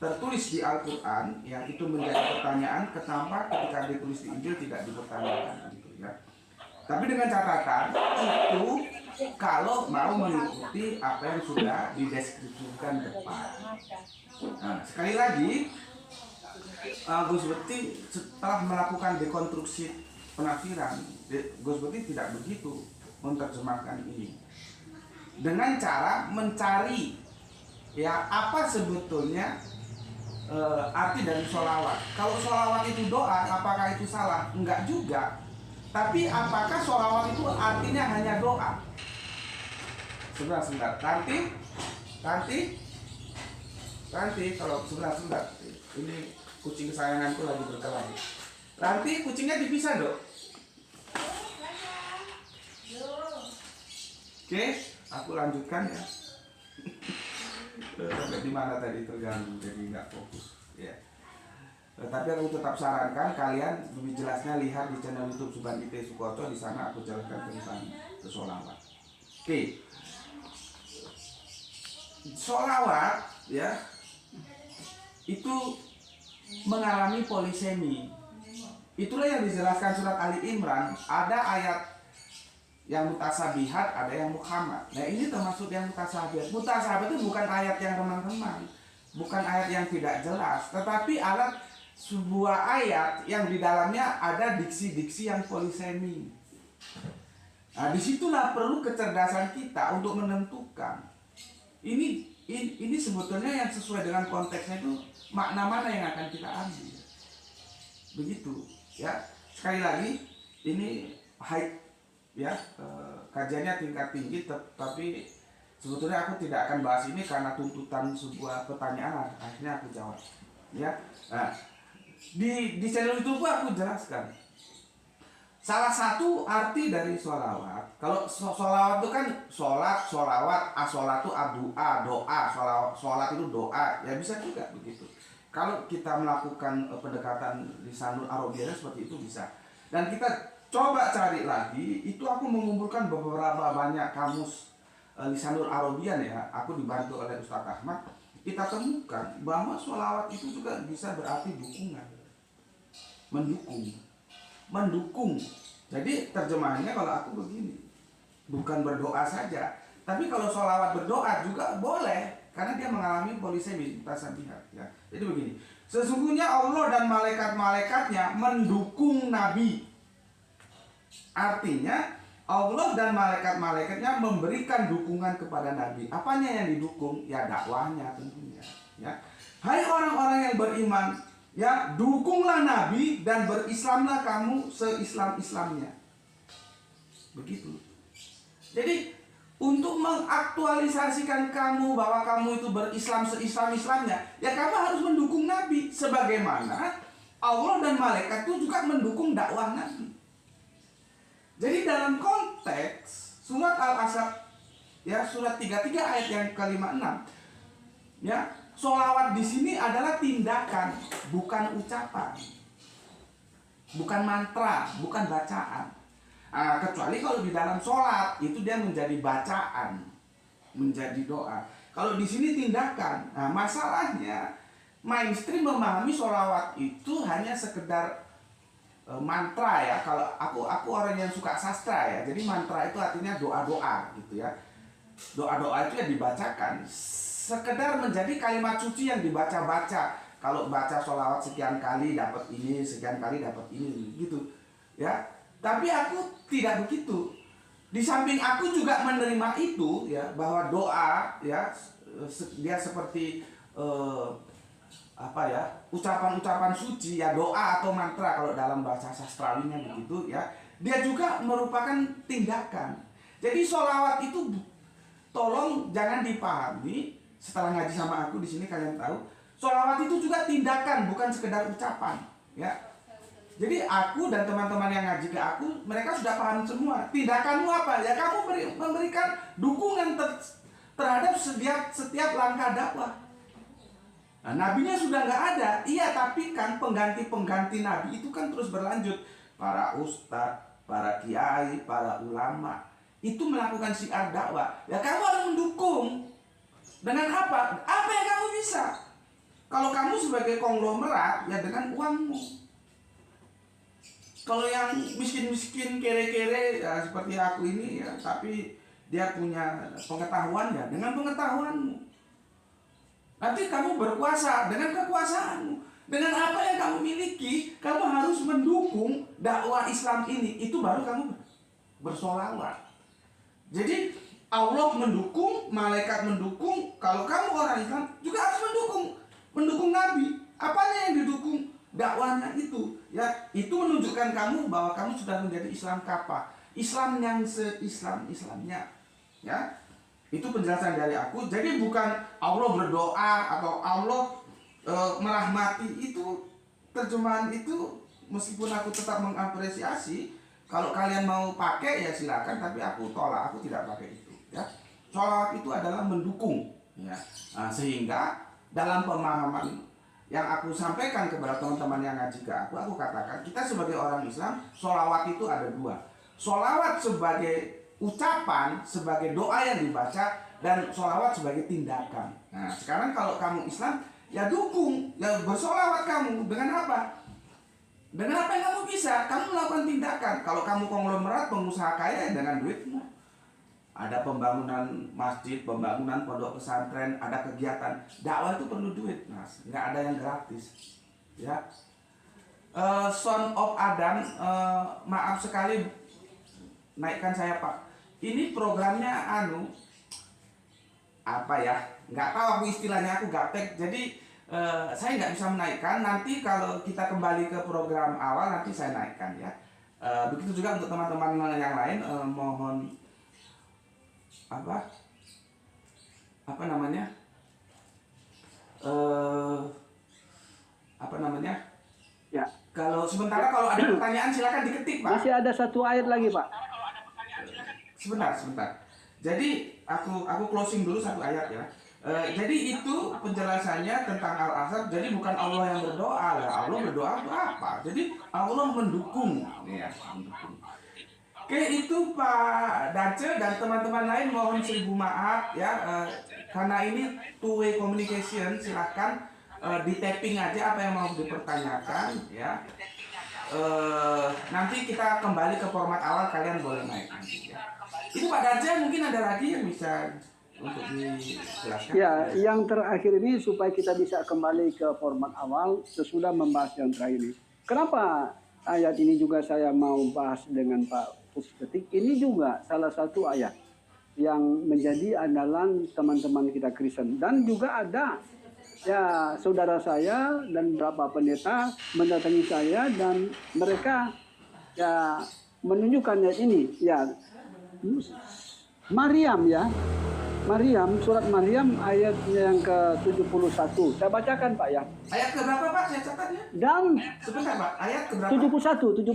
tertulis di Al-Qur'an, ya itu menjadi pertanyaan kenapa ketika ditulis di Injil tidak dipertanyakan gitu ya. Tapi dengan catatan itu kalau mau mengikuti apa yang sudah dideskripsikan depan. Nah, sekali lagi Gus Betik setelah melakukan dekonstruksi penafsiran, Gus Betik tidak begitu menerjemahkan ini. Dengan cara mencari ya apa sebetulnya arti dari sholawat. Kalau sholawat itu doa, apakah itu salah? Enggak juga. Tapi apakah sholawat itu artinya hanya doa? Sebentar. Nanti kalau sebentar. Ini kucing kesayanganku lagi berkelahi. Nanti kucingnya dipisah dok. Oke, aku lanjutkan ya. Sampai di mana tadi terganggu, jadi nggak fokus. Ya. Tapi aku tetap sarankan kalian lebih jelasnya lihat di channel YouTube Subandi T Sukoco, di sana aku jelaskan tentang sholawat. Oke, sholawat ya itu mengalami polisemi. Itulah yang dijelaskan surat Ali Imran. Ada ayat yang mutasabihat, ada yang muhammad. Nah ini termasuk yang mutasabihat. Mutasabihat itu bukan ayat yang remang-remang, bukan ayat yang tidak jelas, tetapi alat sebuah ayat yang di dalamnya ada diksi-diksi yang polisemi. Nah disitulah perlu kecerdasan kita untuk menentukan ini sebetulnya yang sesuai dengan konteksnya itu makna mana yang akan kita ambil. Begitu ya. Sekali lagi ini high ya, kajiannya tingkat tinggi, tapi sebetulnya aku tidak akan bahas ini karena tuntutan sebuah pertanyaan, akhirnya aku jawab ya. Nah, di channel YouTube aku jelaskan salah satu arti dari sholawat. Kalau sholawat itu kan sholawat, asolatu doa, sholat itu doa, ya bisa juga begitu. Kalau kita melakukan pendekatan lisanul arabiyah seperti itu bisa. Dan kita coba cari lagi, itu aku mengumpulkan beberapa banyak kamus lisanul arabiyah ya. Aku dibantu oleh Ustadz Ahmad. kita temukan bahwa sholawat itu juga bisa berarti dukungan, mendukung. Jadi terjemahannya kalau aku begini, bukan berdoa saja, tapi kalau sholawat berdoa juga boleh, karena dia mengalami polisemi tasabihat. Ya. Jadi begini, sesungguhnya Allah dan malaikat-malaikatnya mendukung Nabi. Artinya Allah dan malaikat-malaikatnya memberikan dukungan kepada Nabi. Apanya yang didukung? Ya dakwahnya tentunya. Ya. Hai orang-orang yang beriman, ya dukunglah Nabi dan berislamlah kamu seislam-islamnya. Begitu. Jadi untuk mengaktualisasikan kamu bahwa kamu itu berislam seislam-islamnya, ya kamu harus mendukung Nabi. Sebagaimana Allah dan malaikat itu juga mendukung dakwah Nabi. Jadi dalam konteks surat Al-Ahzab, ya surat 33 ayat yang ke-56, ya sholawat di sini adalah tindakan, bukan ucapan, bukan mantra, bukan bacaan. Kecuali kalau di dalam sholat itu dia menjadi bacaan, menjadi doa. Kalau di sini tindakan. Nah, masalahnya mainstream memahami sholawat itu hanya sekedar mantra ya. Kalau aku orang yang suka sastra ya, jadi mantra itu artinya doa-doa gitu ya. Doa-doa itu yang dibacakan sekedar menjadi kalimat suci yang dibaca-baca. Kalau baca sholawat sekian kali dapat ini, sekian kali dapat ini gitu ya. Tapi aku tidak begitu. Di samping aku juga menerima itu ya, bahwa doa ya dia seperti ucapan-ucapan suci ya, doa atau mantra kalau dalam bahasa sastrawinya begitu ya. Dia juga merupakan tindakan. Jadi sholawat itu tolong jangan dipahami, setelah ngaji sama aku di sini kalian tahu, sholawat itu juga tindakan, bukan sekedar ucapan ya. Jadi aku dan teman-teman yang ngaji ke aku, mereka sudah paham semua. Tindakanmu apa? Ya kamu memberikan dukungan terhadap setiap langkah dakwah. Nah, nabinya sudah nggak ada, iya, tapi kan pengganti-pengganti nabi itu kan terus berlanjut. Para ustadz, para kiai, para ulama itu melakukan syiar dakwah. Ya kamu harus mendukung. Dengan apa? Apa yang kamu bisa? Kalau kamu sebagai konglomerat, ya dengan uangmu. Kalau yang miskin-miskin, kere-kere ya, seperti aku ini ya, tapi dia punya pengetahuan ya dengan pengetahuanmu. Nanti kamu berkuasa dengan kekuasaanmu. Dengan apa yang kamu miliki, kamu harus mendukung dakwah Islam ini. Itu baru kamu bersolawat. Jadi Allah mendukung, malaikat mendukung. Kalau kamu orang Islam juga harus mendukung Nabi. Apanya yang didukung? Dakwahnya itu. Ya, itu menunjukkan kamu bahwa kamu sudah menjadi Islam kapa. Islam yang seislam-islamnya. Ya. Itu penjelasan dari aku. Jadi bukan Allah berdoa atau Allah merahmati, itu terjemahan itu meskipun aku tetap mengapresiasi. Kalau kalian mau pakai ya silakan, tapi aku tolak, aku tidak pakai itu. Ya, sholawat itu adalah mendukung. Ya, nah, sehingga dalam pemahaman yang aku sampaikan kepada teman-teman yang ngaji ke aku katakan kita sebagai orang Islam, sholawat itu ada dua. Sholawat sebagai ucapan, sebagai doa yang dibaca, dan sholawat sebagai tindakan. Nah, sekarang kalau kamu Islam, ya dukung, ya bersolawat kamu dengan apa? Dengan apa yang kamu bisa, kamu melakukan tindakan. Kalau kamu konglomerat, pengusaha kaya, ya dengan duitmu. Ada pembangunan masjid, pembangunan pondok pesantren, ada kegiatan. Dakwah itu perlu duit, Mas. Nggak ada yang gratis. Ya. Son of Adam, maaf sekali, naikkan saya Pak. Ini programnya apa ya? Nggak tahu aku istilahnya, aku gaptek. Jadi saya nggak bisa menaikkan. Nanti kalau kita kembali ke program awal, nanti saya naikkan ya. Begitu juga untuk teman-teman yang lain, mohon apa namanya? Ya. Kalau sementara kalau ada pertanyaan silakan diketik, Pak. Masih ada satu ayat lagi, Pak. Sebentar. Jadi aku closing dulu satu ayat ya. Jadi itu penjelasannya tentang Al-Ahzab. Jadi bukan Allah yang berdoa lah. Allah berdoa itu apa? Jadi Allah mendukung, ya, mendukung. Oke, itu Pak Dace dan teman-teman lain mohon 1000 maaf ya. karena ini two-way communication, silahkan di tapping aja apa yang mau dipertanyakan ya. Nanti kita kembali ke format awal, kalian boleh naik nanti ya. Itu Pak Darja, mungkin ada lagi yang bisa untuk dijelaskan? Ya, yang terakhir ini supaya kita bisa kembali ke format awal sesudah membahas yang terakhir ini. Kenapa ayat ini juga saya mau bahas dengan Pak Pusketik? Ini juga salah satu ayat yang menjadi andalan teman-teman kita Kristen. Dan juga ada ya saudara saya dan beberapa pendeta mendatangi saya dan mereka ya menunjukkan ayat ini. Ya, Maryam ya. Maryam, surat Maryam ayat yang ke-71. Saya bacakan Pak ya. Ayat ke berapa Pak? Saya catat ya. Dan sebentar Pak, ayat ke berapa? 71.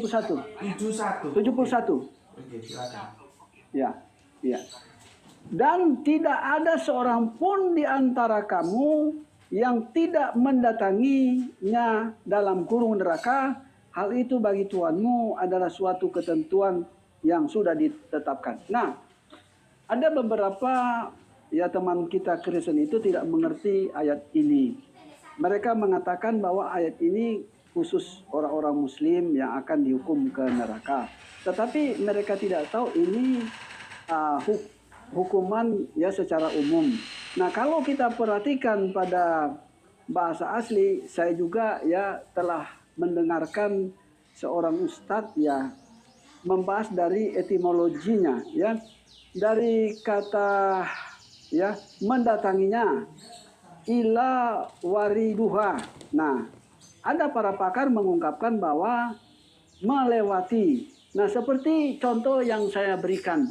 71. Oke, silakan. Ya, ya. Dan tidak ada seorang pun di antara kamu yang tidak mendatanginya dalam kurung neraka. Hal itu bagi Tuhanmu adalah suatu ketentuan yang sudah ditetapkan. Nah, ada beberapa ya teman kita Kristen itu tidak mengerti ayat ini. Mereka mengatakan bahwa ayat ini khusus orang-orang Muslim yang akan dihukum ke neraka. Tetapi mereka tidak tahu ini hukuman ya secara umum. Nah, kalau kita perhatikan pada bahasa asli, saya juga ya telah mendengarkan seorang ustadz ya membahas dari etimologinya ya. Dari kata ya mendatanginya ila wariduha. Nah, ada para pakar mengungkapkan bahwa melewati. Nah, seperti contoh yang saya berikan.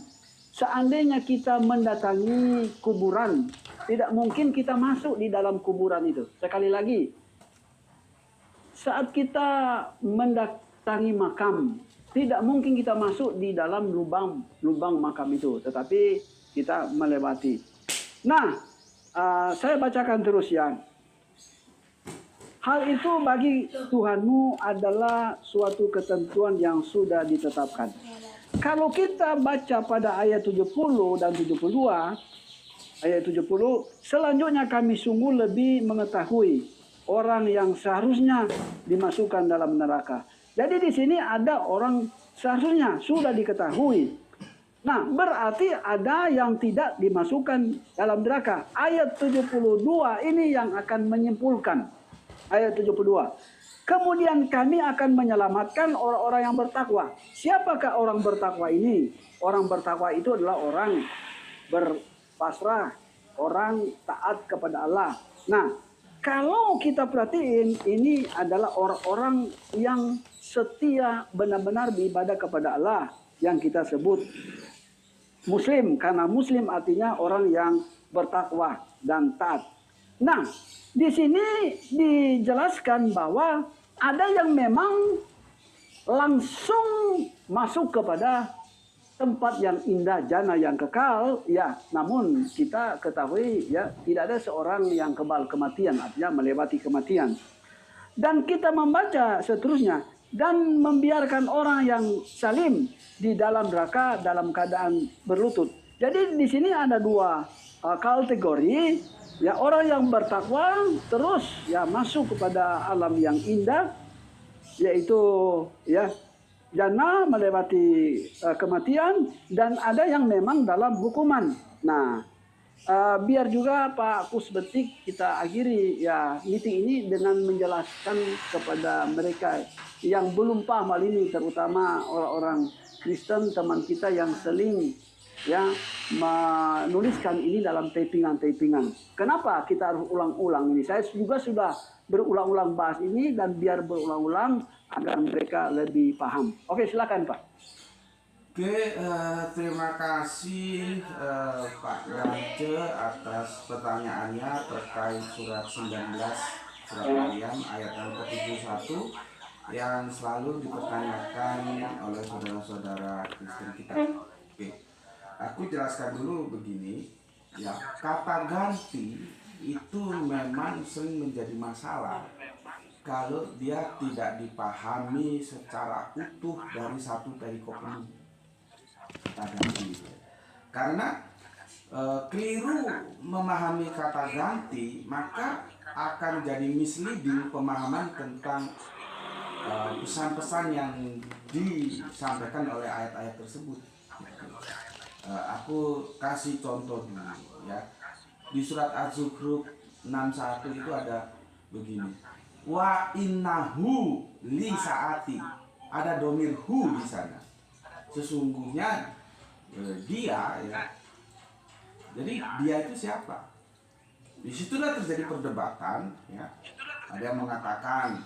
Seandainya kita mendatangi kuburan, tidak mungkin kita masuk di dalam kuburan itu. Sekali lagi, saat kita mendatangi makam, tidak mungkin kita masuk di dalam lubang makam itu, tetapi kita melewati. Nah, saya bacakan terus ya. Hal itu bagi Tuhanmu adalah suatu ketentuan yang sudah ditetapkan. Kalau kita baca pada ayat 70 dan 72, ayat 70, selanjutnya kami sungguh lebih mengetahui orang yang seharusnya dimasukkan dalam neraka. Jadi di sini ada orang seharusnya sudah diketahui. Nah, berarti ada yang tidak dimasukkan dalam neraka. Ayat 72 ini yang akan menyimpulkan. Ayat 72. Kemudian kami akan menyelamatkan orang-orang yang bertakwa. Siapakah orang bertakwa ini? Orang bertakwa itu adalah orang berpasrah, orang taat kepada Allah. Nah, kalau kita perhatiin, ini adalah orang-orang yang setia benar-benar beribadah kepada Allah yang kita sebut Muslim. Karena Muslim artinya orang yang bertakwa dan taat. Nah, di sini dijelaskan bahwa ada yang memang langsung masuk kepada tempat yang indah, jannah yang kekal, ya. Namun kita ketahui ya tidak ada seorang yang kebal kematian, artinya melewati kematian. Dan kita membaca seterusnya dan membiarkan orang yang salim di dalam neraka dalam keadaan berlutut. Jadi di sini ada dua kategori, ya, orang yang bertakwa terus ya masuk kepada alam yang indah, yaitu ya jannah melewati kematian, dan ada yang memang dalam hukuman. Nah, biar juga Pak Pusbetik kita akhiri ya meeting ini dengan menjelaskan kepada mereka yang belum paham hal ini, terutama orang-orang Kristen teman kita yang sering ya menuliskan ini dalam tapingan-tapingan. Kenapa kita harus ulang-ulang ini? Saya juga sudah berulang-ulang bahas ini dan biar berulang-ulang agar mereka lebih paham. Oke, silakan Pak. Oke, terima kasih Pak Darce atas pertanyaannya terkait surat 19 surat Maryam ayat yang ke-71 yang selalu dipertanyakan oleh saudara-saudara Kristen kita. Oke, aku jelaskan dulu begini, ya, kata ganti itu memang sering menjadi masalah kalau dia tidak dipahami secara utuh dari satu perikop ini. Kata ganti. Karena keliru memahami kata ganti, maka akan jadi misleading pemahaman tentang pesan-pesan yang disampaikan oleh ayat-ayat tersebut. Aku kasih contoh dulu ya. Di surat Az-Zukhruf 61 itu ada begini. Wa innahu li saati. Ada domir hu di sana. Sesungguhnya dia ya. Jadi dia itu siapa? Disitulah terjadi perdebatan ya. Ada yang mengatakan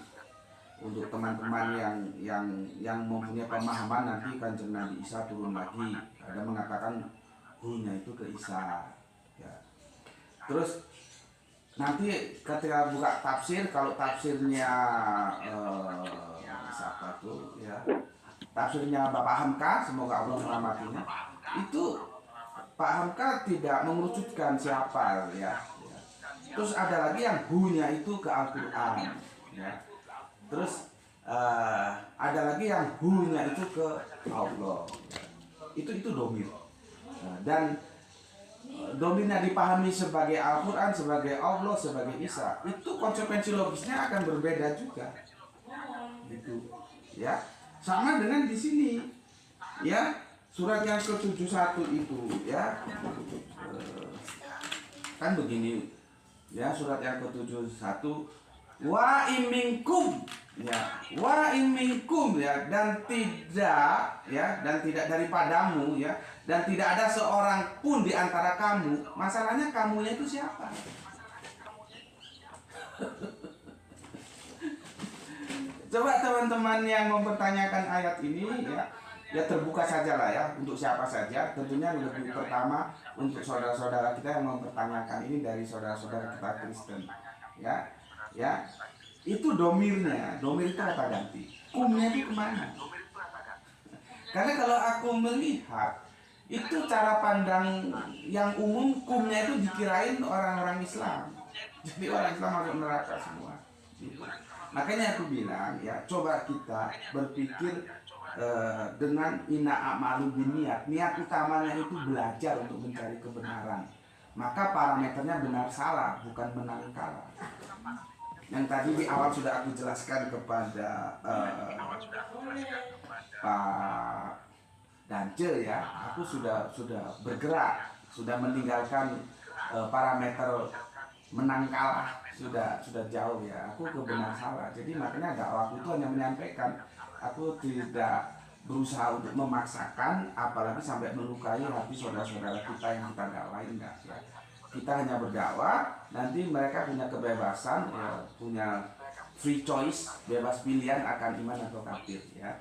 untuk teman-teman yang mempunyai pemahaman nanti Kanjeng Nabi Isa turun lagi, ada mengatakan hunya itu ke Isa ya. Terus nanti ketika buka tafsir, kalau tafsirnya siapa tuh ya, tafsirnya Bapak Hamka, semoga Allah merahmatinya, itu Pak Hamka tidak mengerucutkan siapa ya. Terus ada lagi yang hunya itu ke Al-Quran ya. Terus ada lagi yang hunya itu ke Allah. Itu domir. Dan domirnya dipahami sebagai Al-Quran, sebagai Allah, sebagai Isa. Itu konsekuensi logisnya akan berbeda juga. Gitu. Ya. Sama dengan di sini. Ya, surat yang ke-71 itu ya. Kan begini. Ya, surat yang ke-71 wa iminkum ya, wa iminkum ya, dan tidak daripadamu ya, dan tidak ada seorang pun di antara kamu. Masalahnya kamunya itu siapa? Coba teman-teman yang mempertanyakan ayat ini ya terbuka saja lah ya, untuk siapa saja. Tentunya lebih pertama untuk saudara-saudara kita yang mempertanyakan ini dari saudara-saudara kita Kristen ya, itu domirnya, domir itu kata ganti, kumnya itu kemana? Karena kalau aku melihat itu cara pandang yang umum, kumnya itu dikirain orang-orang Islam, jadi orang Islam masuk neraka semua gitu. Makanya aku bilang ya, coba kita berpikir dengan inna a'malu binniat. Niat utamanya itu belajar untuk mencari kebenaran. Maka parameternya benar salah, bukan menang kalah. Yang tadi di awal sudah aku jelaskan kepada Pak Dance ya, aku sudah bergerak, sudah meninggalkan parameter menang kalah, sudah jauh ya. Aku ke benar salah. Jadi makanya dakwah itu hanya menyampaikan. Aku tidak berusaha untuk memaksakan, apalagi sampai melukai hati saudara-saudara kita yang kita dakwahi, enggak ya. Kita hanya berdakwah, nanti mereka punya kebebasan ya, punya free choice, bebas pilihan akan iman atau kafir ya.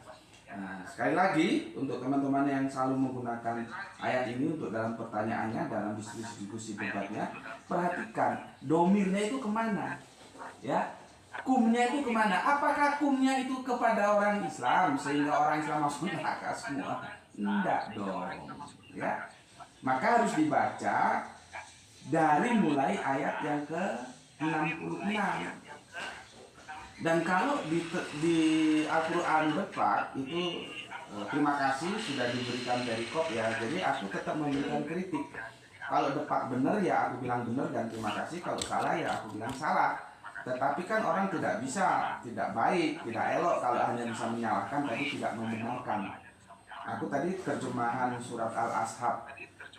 Nah, sekali lagi untuk teman-teman yang selalu menggunakan ayat ini untuk dalam pertanyaannya, dalam diskusi debatnya, perhatikan domirnya itu kemana ya. Kumnya itu kemana? Apakah kumnya itu kepada orang Islam sehingga orang Islam masuk neraka semua? Enggak dong ya. Maka harus dibaca dari mulai ayat yang ke-66. Dan kalau di Al-Quran depak itu terima kasih sudah diberikan dari kop ya. Jadi aku tetap memberikan kritik. Kalau depak benar ya aku bilang benar dan terima kasih. Kalau salah ya aku bilang salah. Tetapi kan orang tidak bisa, tidak baik, tidak elok kalau hanya bisa menyalahkan tapi tidak membenarkan. Aku tadi terjemahan surat Al-Ashab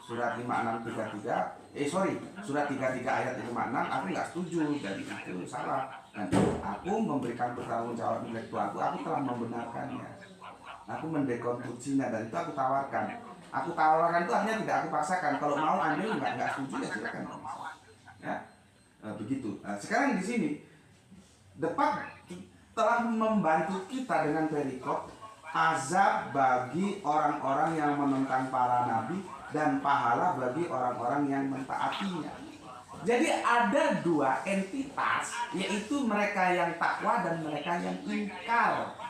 surat 5633, surat 33 ayat 56, aku nggak setuju dan itu salah. Dan aku memberikan pertanggung jawab intelektual aku telah membenarkannya. Aku mendekonstruksinya dan itu aku tawarkan. Aku tawarkan itu hanya tidak aku paksakan. Kalau mau Anda nggak setuju ya silakan. Ya. Begitu. Nah, sekarang di sini depak telah membantu kita dengan perikop azab bagi orang-orang yang menentang para nabi dan pahala bagi orang-orang yang mentaatinya. Jadi ada dua entitas, yaitu mereka yang takwa dan mereka yang ingkar.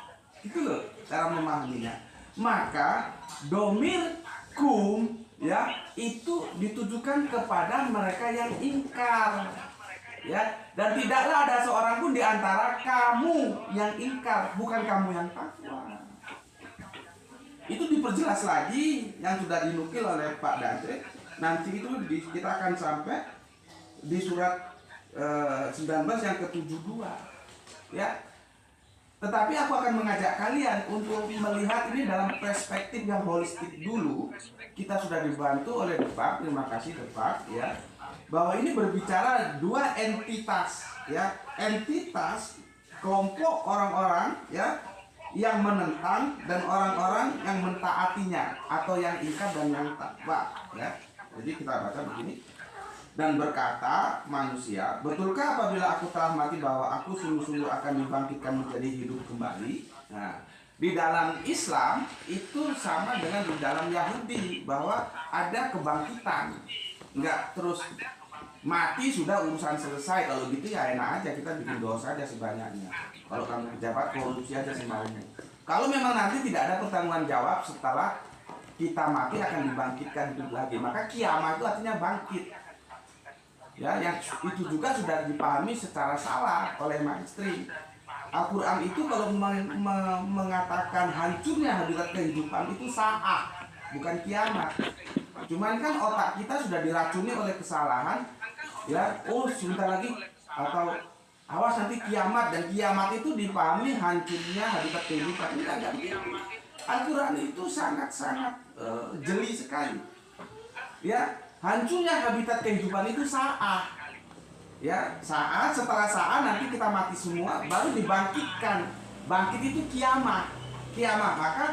Itu loh cara memahaminya. Maka domir kum ya itu ditujukan kepada mereka yang ingkar. Ya, dan tidaklah ada seorang pun di antara kamu yang ingkar, bukan kamu yang takwa. Itu diperjelas lagi yang sudah dinukil oleh Pak Dante nanti itu kita akan sampai di surat 19 yang ke-72 ya. Tetapi aku akan mengajak kalian untuk melihat ini dalam perspektif yang holistik dulu. Kita sudah dibantu oleh Depak, terima kasih Depak ya, bahwa ini berbicara dua entitas ya, entitas kelompok orang-orang ya yang menentang dan orang-orang yang mentaatinya, atau yang ingkar dan yang takwa ya. Jadi kita baca begini. Dan berkata manusia, betulkah apabila aku telah mati bahwa aku sungguh-sungguh akan dibangkitkan menjadi hidup kembali? Nah, di dalam Islam itu sama dengan di dalam Yahudi, bahwa ada kebangkitan. Enggak terus mati sudah urusan selesai. Kalau gitu ya enak aja, kita bikin dosa aja sebanyaknya. Kalau kamu pejabat korupsi aja semaunya. Kalau memang nanti tidak ada pertanggungan jawab setelah kita mati akan dibangkitkan hidup lagi, maka kiamat itu artinya bangkit. Ya, yang itu juga sudah dipahami secara salah oleh mainstream. Al-Quran itu kalau mengatakan hancurnya habitat kehidupan itu saah, bukan kiamat. Cuman kan otak kita sudah diracuni oleh kesalahan. Ya, oh sebentar lagi atau awas nanti kiamat, dan kiamat itu dipahami hancurnya habitat kehidupan. Enggak begitu. Al-Quran itu sangat-sangat jeli sekali. Ya, hancurnya habitat kehidupan itu saat. Ya, saat setelah saat nanti kita mati semua baru dibangkitkan. Bangkit itu kiamat. Kiamat, maka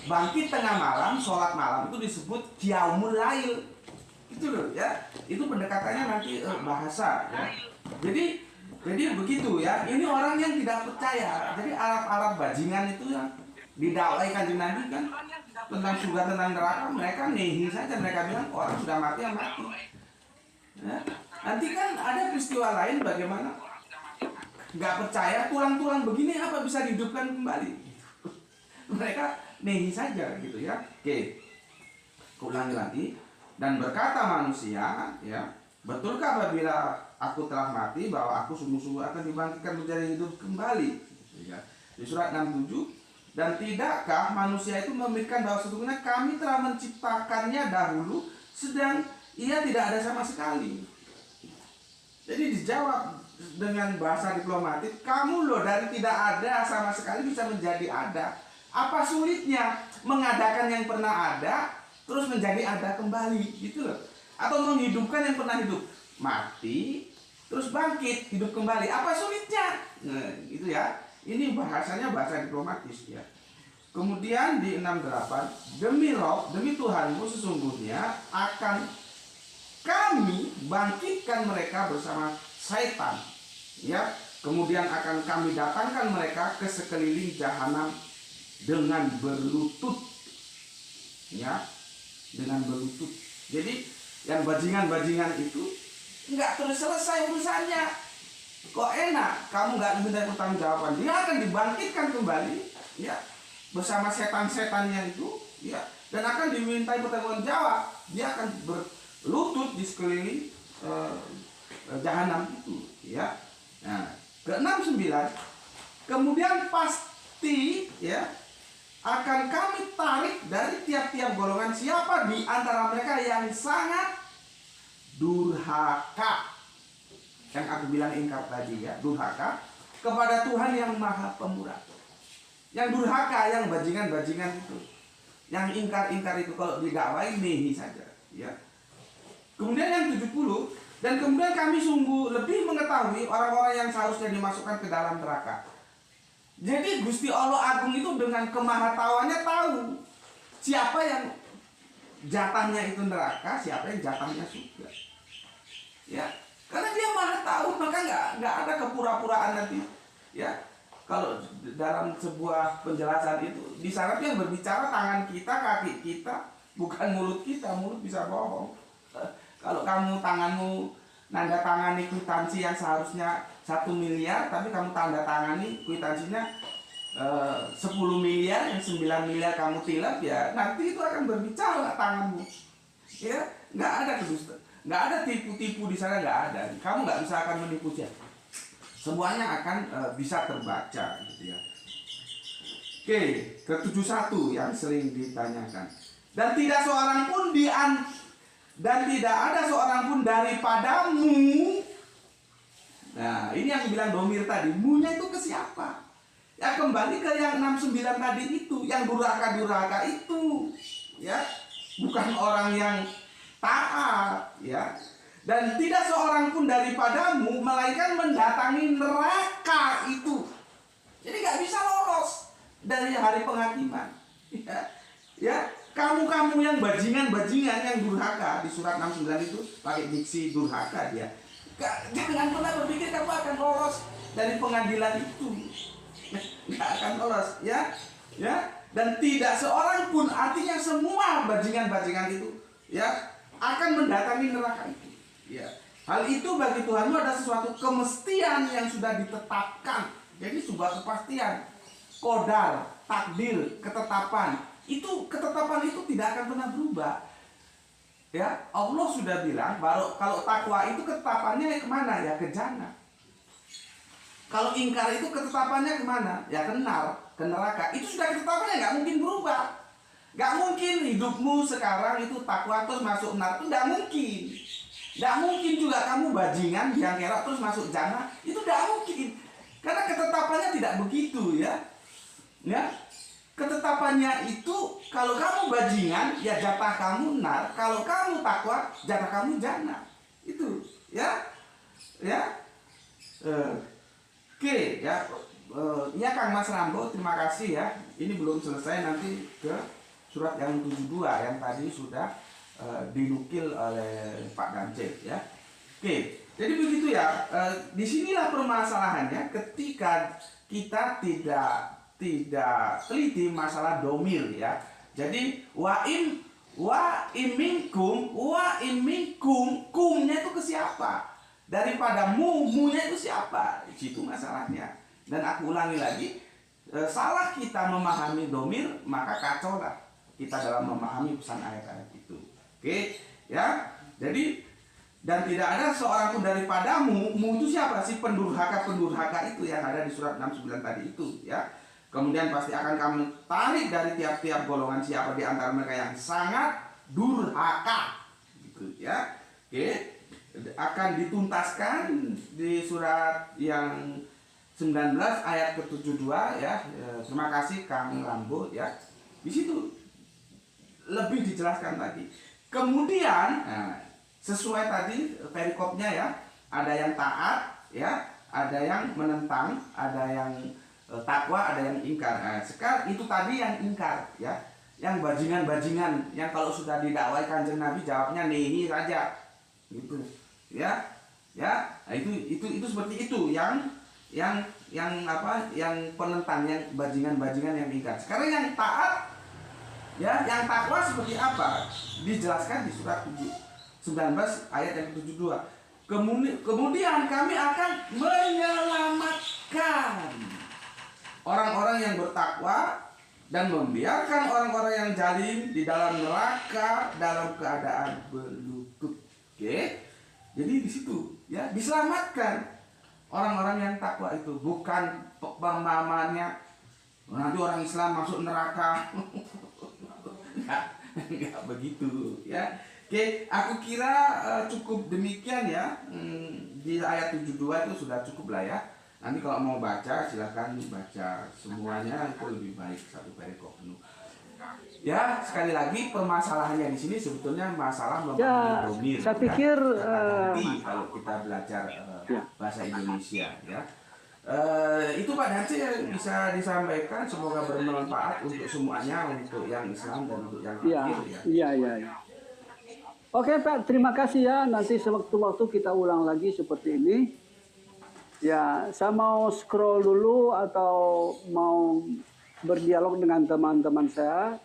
bangkit tengah malam, sholat malam itu disebut Qiyamul Lail. Itu loh ya. Itu pendekatannya nanti bahasa ya. Jadi begitu ya. Ini orang yang tidak percaya. Jadi Arab-Arab bajingan itu yang didakwai Kanjeng Nabi kan tentang surga, tentang neraka, mereka nehi saja. Mereka bilang orang sudah mati ya mati ya. Nanti kan ada peristiwa lain bagaimana nggak percaya, tulang-tulang begini apa bisa dihidupkan kembali. Mereka nehi saja gitu ya. Oke, ulangi lagi. Dan berkata manusia ya, betulkah apabila aku telah mati bahwa aku sungguh-sungguh akan dibangkitkan menjadi hidup kembali gitu ya. Di surat 67. Dan tidakkah manusia itu memikirkan bahwa sesungguhnya kami telah menciptakannya dahulu, sedang ia tidak ada sama sekali. Jadi dijawab dengan bahasa diplomatik, kamu loh dari tidak ada sama sekali bisa menjadi ada. Apa sulitnya mengadakan yang pernah ada terus menjadi ada kembali gitu loh. Atau menghidupkan yang pernah hidup, mati terus bangkit hidup kembali. Apa sulitnya? Nah, itu ya. Ini bahasanya bahasa diplomatis ya. Kemudian di 68, demi Rob, demi Tuhanmu sesungguhnya akan kami bangkitkan mereka bersama Satan. Ya, kemudian akan kami datangkan mereka ke sekeliling jahanam dengan berlutut. Ya, dengan berlutut. Jadi yang bajingan-bajingan itu nggak terus selesai urusannya. Kok enak, kamu nggak diminta pertanggungjawaban, dia akan dibangkitkan kembali, ya, bersama setan-setannya itu, ya, dan akan dimintai pertanggungjawab. Dia akan berlutut di sekeliling jahanam itu, ya. Nah, ke-69, kemudian pasti, ya, akan kami tarik dari tiap-tiap golongan siapa di antara mereka yang sangat durhaka. Yang aku bilang ingkar tadi ya, durhaka kepada Tuhan yang maha pemurah. Yang durhaka, yang bajingan-bajingan itu, yang ingkar-ingkar itu kalau didakwai nehi saja ya. Kemudian yang 70, dan kemudian kami sungguh lebih mengetahui orang-orang yang seharusnya dimasukkan ke dalam neraka. Jadi Gusti Allah Agung itu dengan kemahatauannya tahu siapa yang jatahnya itu neraka, siapa yang jatahnya surga. Ya, karena dia maha tahu, maka nggak ada kepura-puraan nanti. Ya, kalau dalam sebuah penjelasan itu di sana yang berbicara tangan kita, kaki kita, bukan mulut kita. Mulut bisa bohong. Kalau kamu tanganmu nanda tangani kwitansi yang seharusnya 1 miliar, tapi kamu tanda tangani kwitansinya 10 miliar, yang 9 miliar kamu tilap, ya nanti itu akan berbicara tanganmu. Ya, nggak ada kedustaan. Nggak ada tipu-tipu di sana, nggak ada. Kamu nggak bisa akan menipu dia. Semuanya akan bisa terbaca gitu ya. Oke, ke-71 yang sering ditanyakan. Dan tidak seorang pun dan tidak ada seorang pun daripadamu. Nah, ini yang bilang domir tadi, munya itu ke siapa? Ya kembali ke yang 69 tadi itu, yang durhaka-durhaka itu, ya. Bukan orang yang taat, ya. Dan tidak seorang pun daripadamu melainkan mendatangi neraka itu. Jadi nggak bisa lolos dari hari penghakiman. Ya, kamu-kamu yang bajingan-bajingan yang durhaka, di surat 69 itu pakai diksi durhaka dia. Jangan pernah berpikir kamu akan lolos dari pengadilan itu. Nggak akan lolos, ya. Ya, dan tidak seorang pun, artinya semua bajingan-bajingan itu, ya, akan mendatangi neraka itu. Ya. Hal itu bagi Tuhanmu ada sesuatu kemestian yang sudah ditetapkan. Jadi sebuah kepastian, qadar, takdir, ketetapan. Itu ketetapan itu tidak akan pernah berubah. Ya, Allah sudah bilang baru kalau takwa itu ketetapannya kemana? Ya ke jannah. Kalau ingkar itu ketetapannya kemana? Ya ke neraka. Itu sudah ketetapannya, nggak mungkin berubah. Nggak mungkin hidupmu sekarang itu takwa terus masuk neraka, itu nggak mungkin. Nggak mungkin juga kamu bajingan yang kerok terus masuk jannah, itu nggak mungkin. Karena ketetapannya tidak begitu, ya. Ya. Ketetapannya itu kalau kamu bajingan ya jatah kamu nar, kalau kamu takwa jatah kamu jannah. Itu, ya. Ya. Oke, ya. Ya Kang Mas Rambo, terima kasih ya. Ini belum selesai, nanti ke surat yang 72 yang tadi sudah dinukil oleh Pak Dance, ya. Oke, jadi begitu ya. Disinilah permasalahannya ketika kita tidak teliti masalah domir, ya. Jadi wa iminkum kumnya itu ke siapa? Daripada munya itu siapa? Itu masalahnya. Dan aku ulangi lagi, salah kita memahami domir, maka kacau lah kita dalam memahami pesan ayat-ayat itu. Oke, ya. Jadi dan tidak ada seorang pun daripadamu, mu itu siapa sih? Pendurhaka itu yang ada di surat 69 tadi itu, ya. Kemudian pasti akan kamu tarik dari tiap-tiap golongan siapa di antara mereka yang sangat durhaka, gitu, ya. Oke, akan dituntaskan di surat yang 19 ayat ke-72, ya. Terima kasih Kang Rambo, ya. Di situ lebih dijelaskan lagi. Kemudian sesuai tadi perikopnya, ya, ada yang taat, ya, ada yang menentang, ada yang takwa, ada yang ingkar. Nah, sekarang itu tadi yang ingkar, ya, yang bajingan-bajingan yang kalau sudah didakwai Kanjeng Nabi jawabnya nehi saja, gitu, ya, ya. Nah, itu seperti itu yang apa, yang penentang, yang bajingan-bajingan yang ingkar. Sekarang yang taat, ya, yang takwa seperti apa? Dijelaskan di surat 19 ayat yang ke-72. Kemudian kami akan menyelamatkan orang-orang yang bertakwa dan membiarkan orang-orang yang zalim di dalam neraka dalam keadaan berlutut. Oke? Jadi di situ, ya, diselamatkan orang-orang yang takwa itu, bukan pemahamannya nanti orang Islam masuk neraka. Enggak begitu, ya. Oke, aku kira cukup demikian, ya. Di ayat 72 itu sudah cukup lah, ya. Nanti kalau mau baca silahkan baca semuanya, itu lebih baik satu perikop penuh. Ya, sekali lagi permasalahannya di sini sebetulnya masalah memahami domir. Saya pikir nanti kalau kita belajar bahasa Indonesia, ya. Itu Pak Dance bisa disampaikan, semoga bermanfaat untuk semuanya, untuk yang Islam dan untuk yang kafir, ya. Iya. Oke Pak, terima kasih ya. Nanti sewaktu-waktu kita ulang lagi seperti ini. Ya, saya mau scroll dulu atau mau berdialog dengan teman-teman saya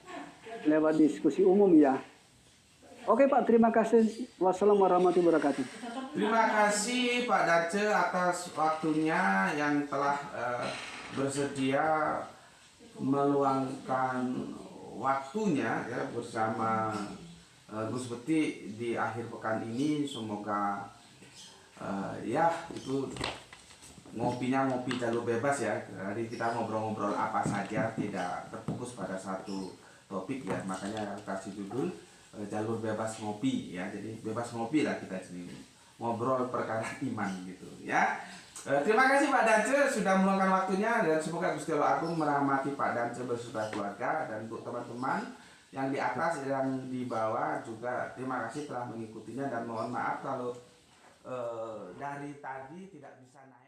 lewat diskusi umum, ya. Oke Pak, terima kasih. Wassalamualaikum warahmatullahi wabarakatuh. Terima kasih Pak Dance atas waktunya yang telah bersedia meluangkan waktunya, ya, bersama Gus Beti di akhir pekan ini. Semoga ya itu ngopinya ngopi jalur bebas, ya. Jadi kita ngobrol-ngobrol apa saja, tidak terfokus pada satu topik, ya. Makanya kasih judul jalur bebas ngopi ya. Jadi bebas ngopi lah kita sini, ngobrol perkara iman gitu ya. Terima kasih Pak Dance sudah meluangkan waktunya, dan semoga Gusti Allah Agung merahmati Pak Dance beserta keluarga, dan untuk teman-teman yang di atas dan di bawah juga terima kasih telah mengikutinya, dan mohon maaf kalau dari tadi tidak bisa naik.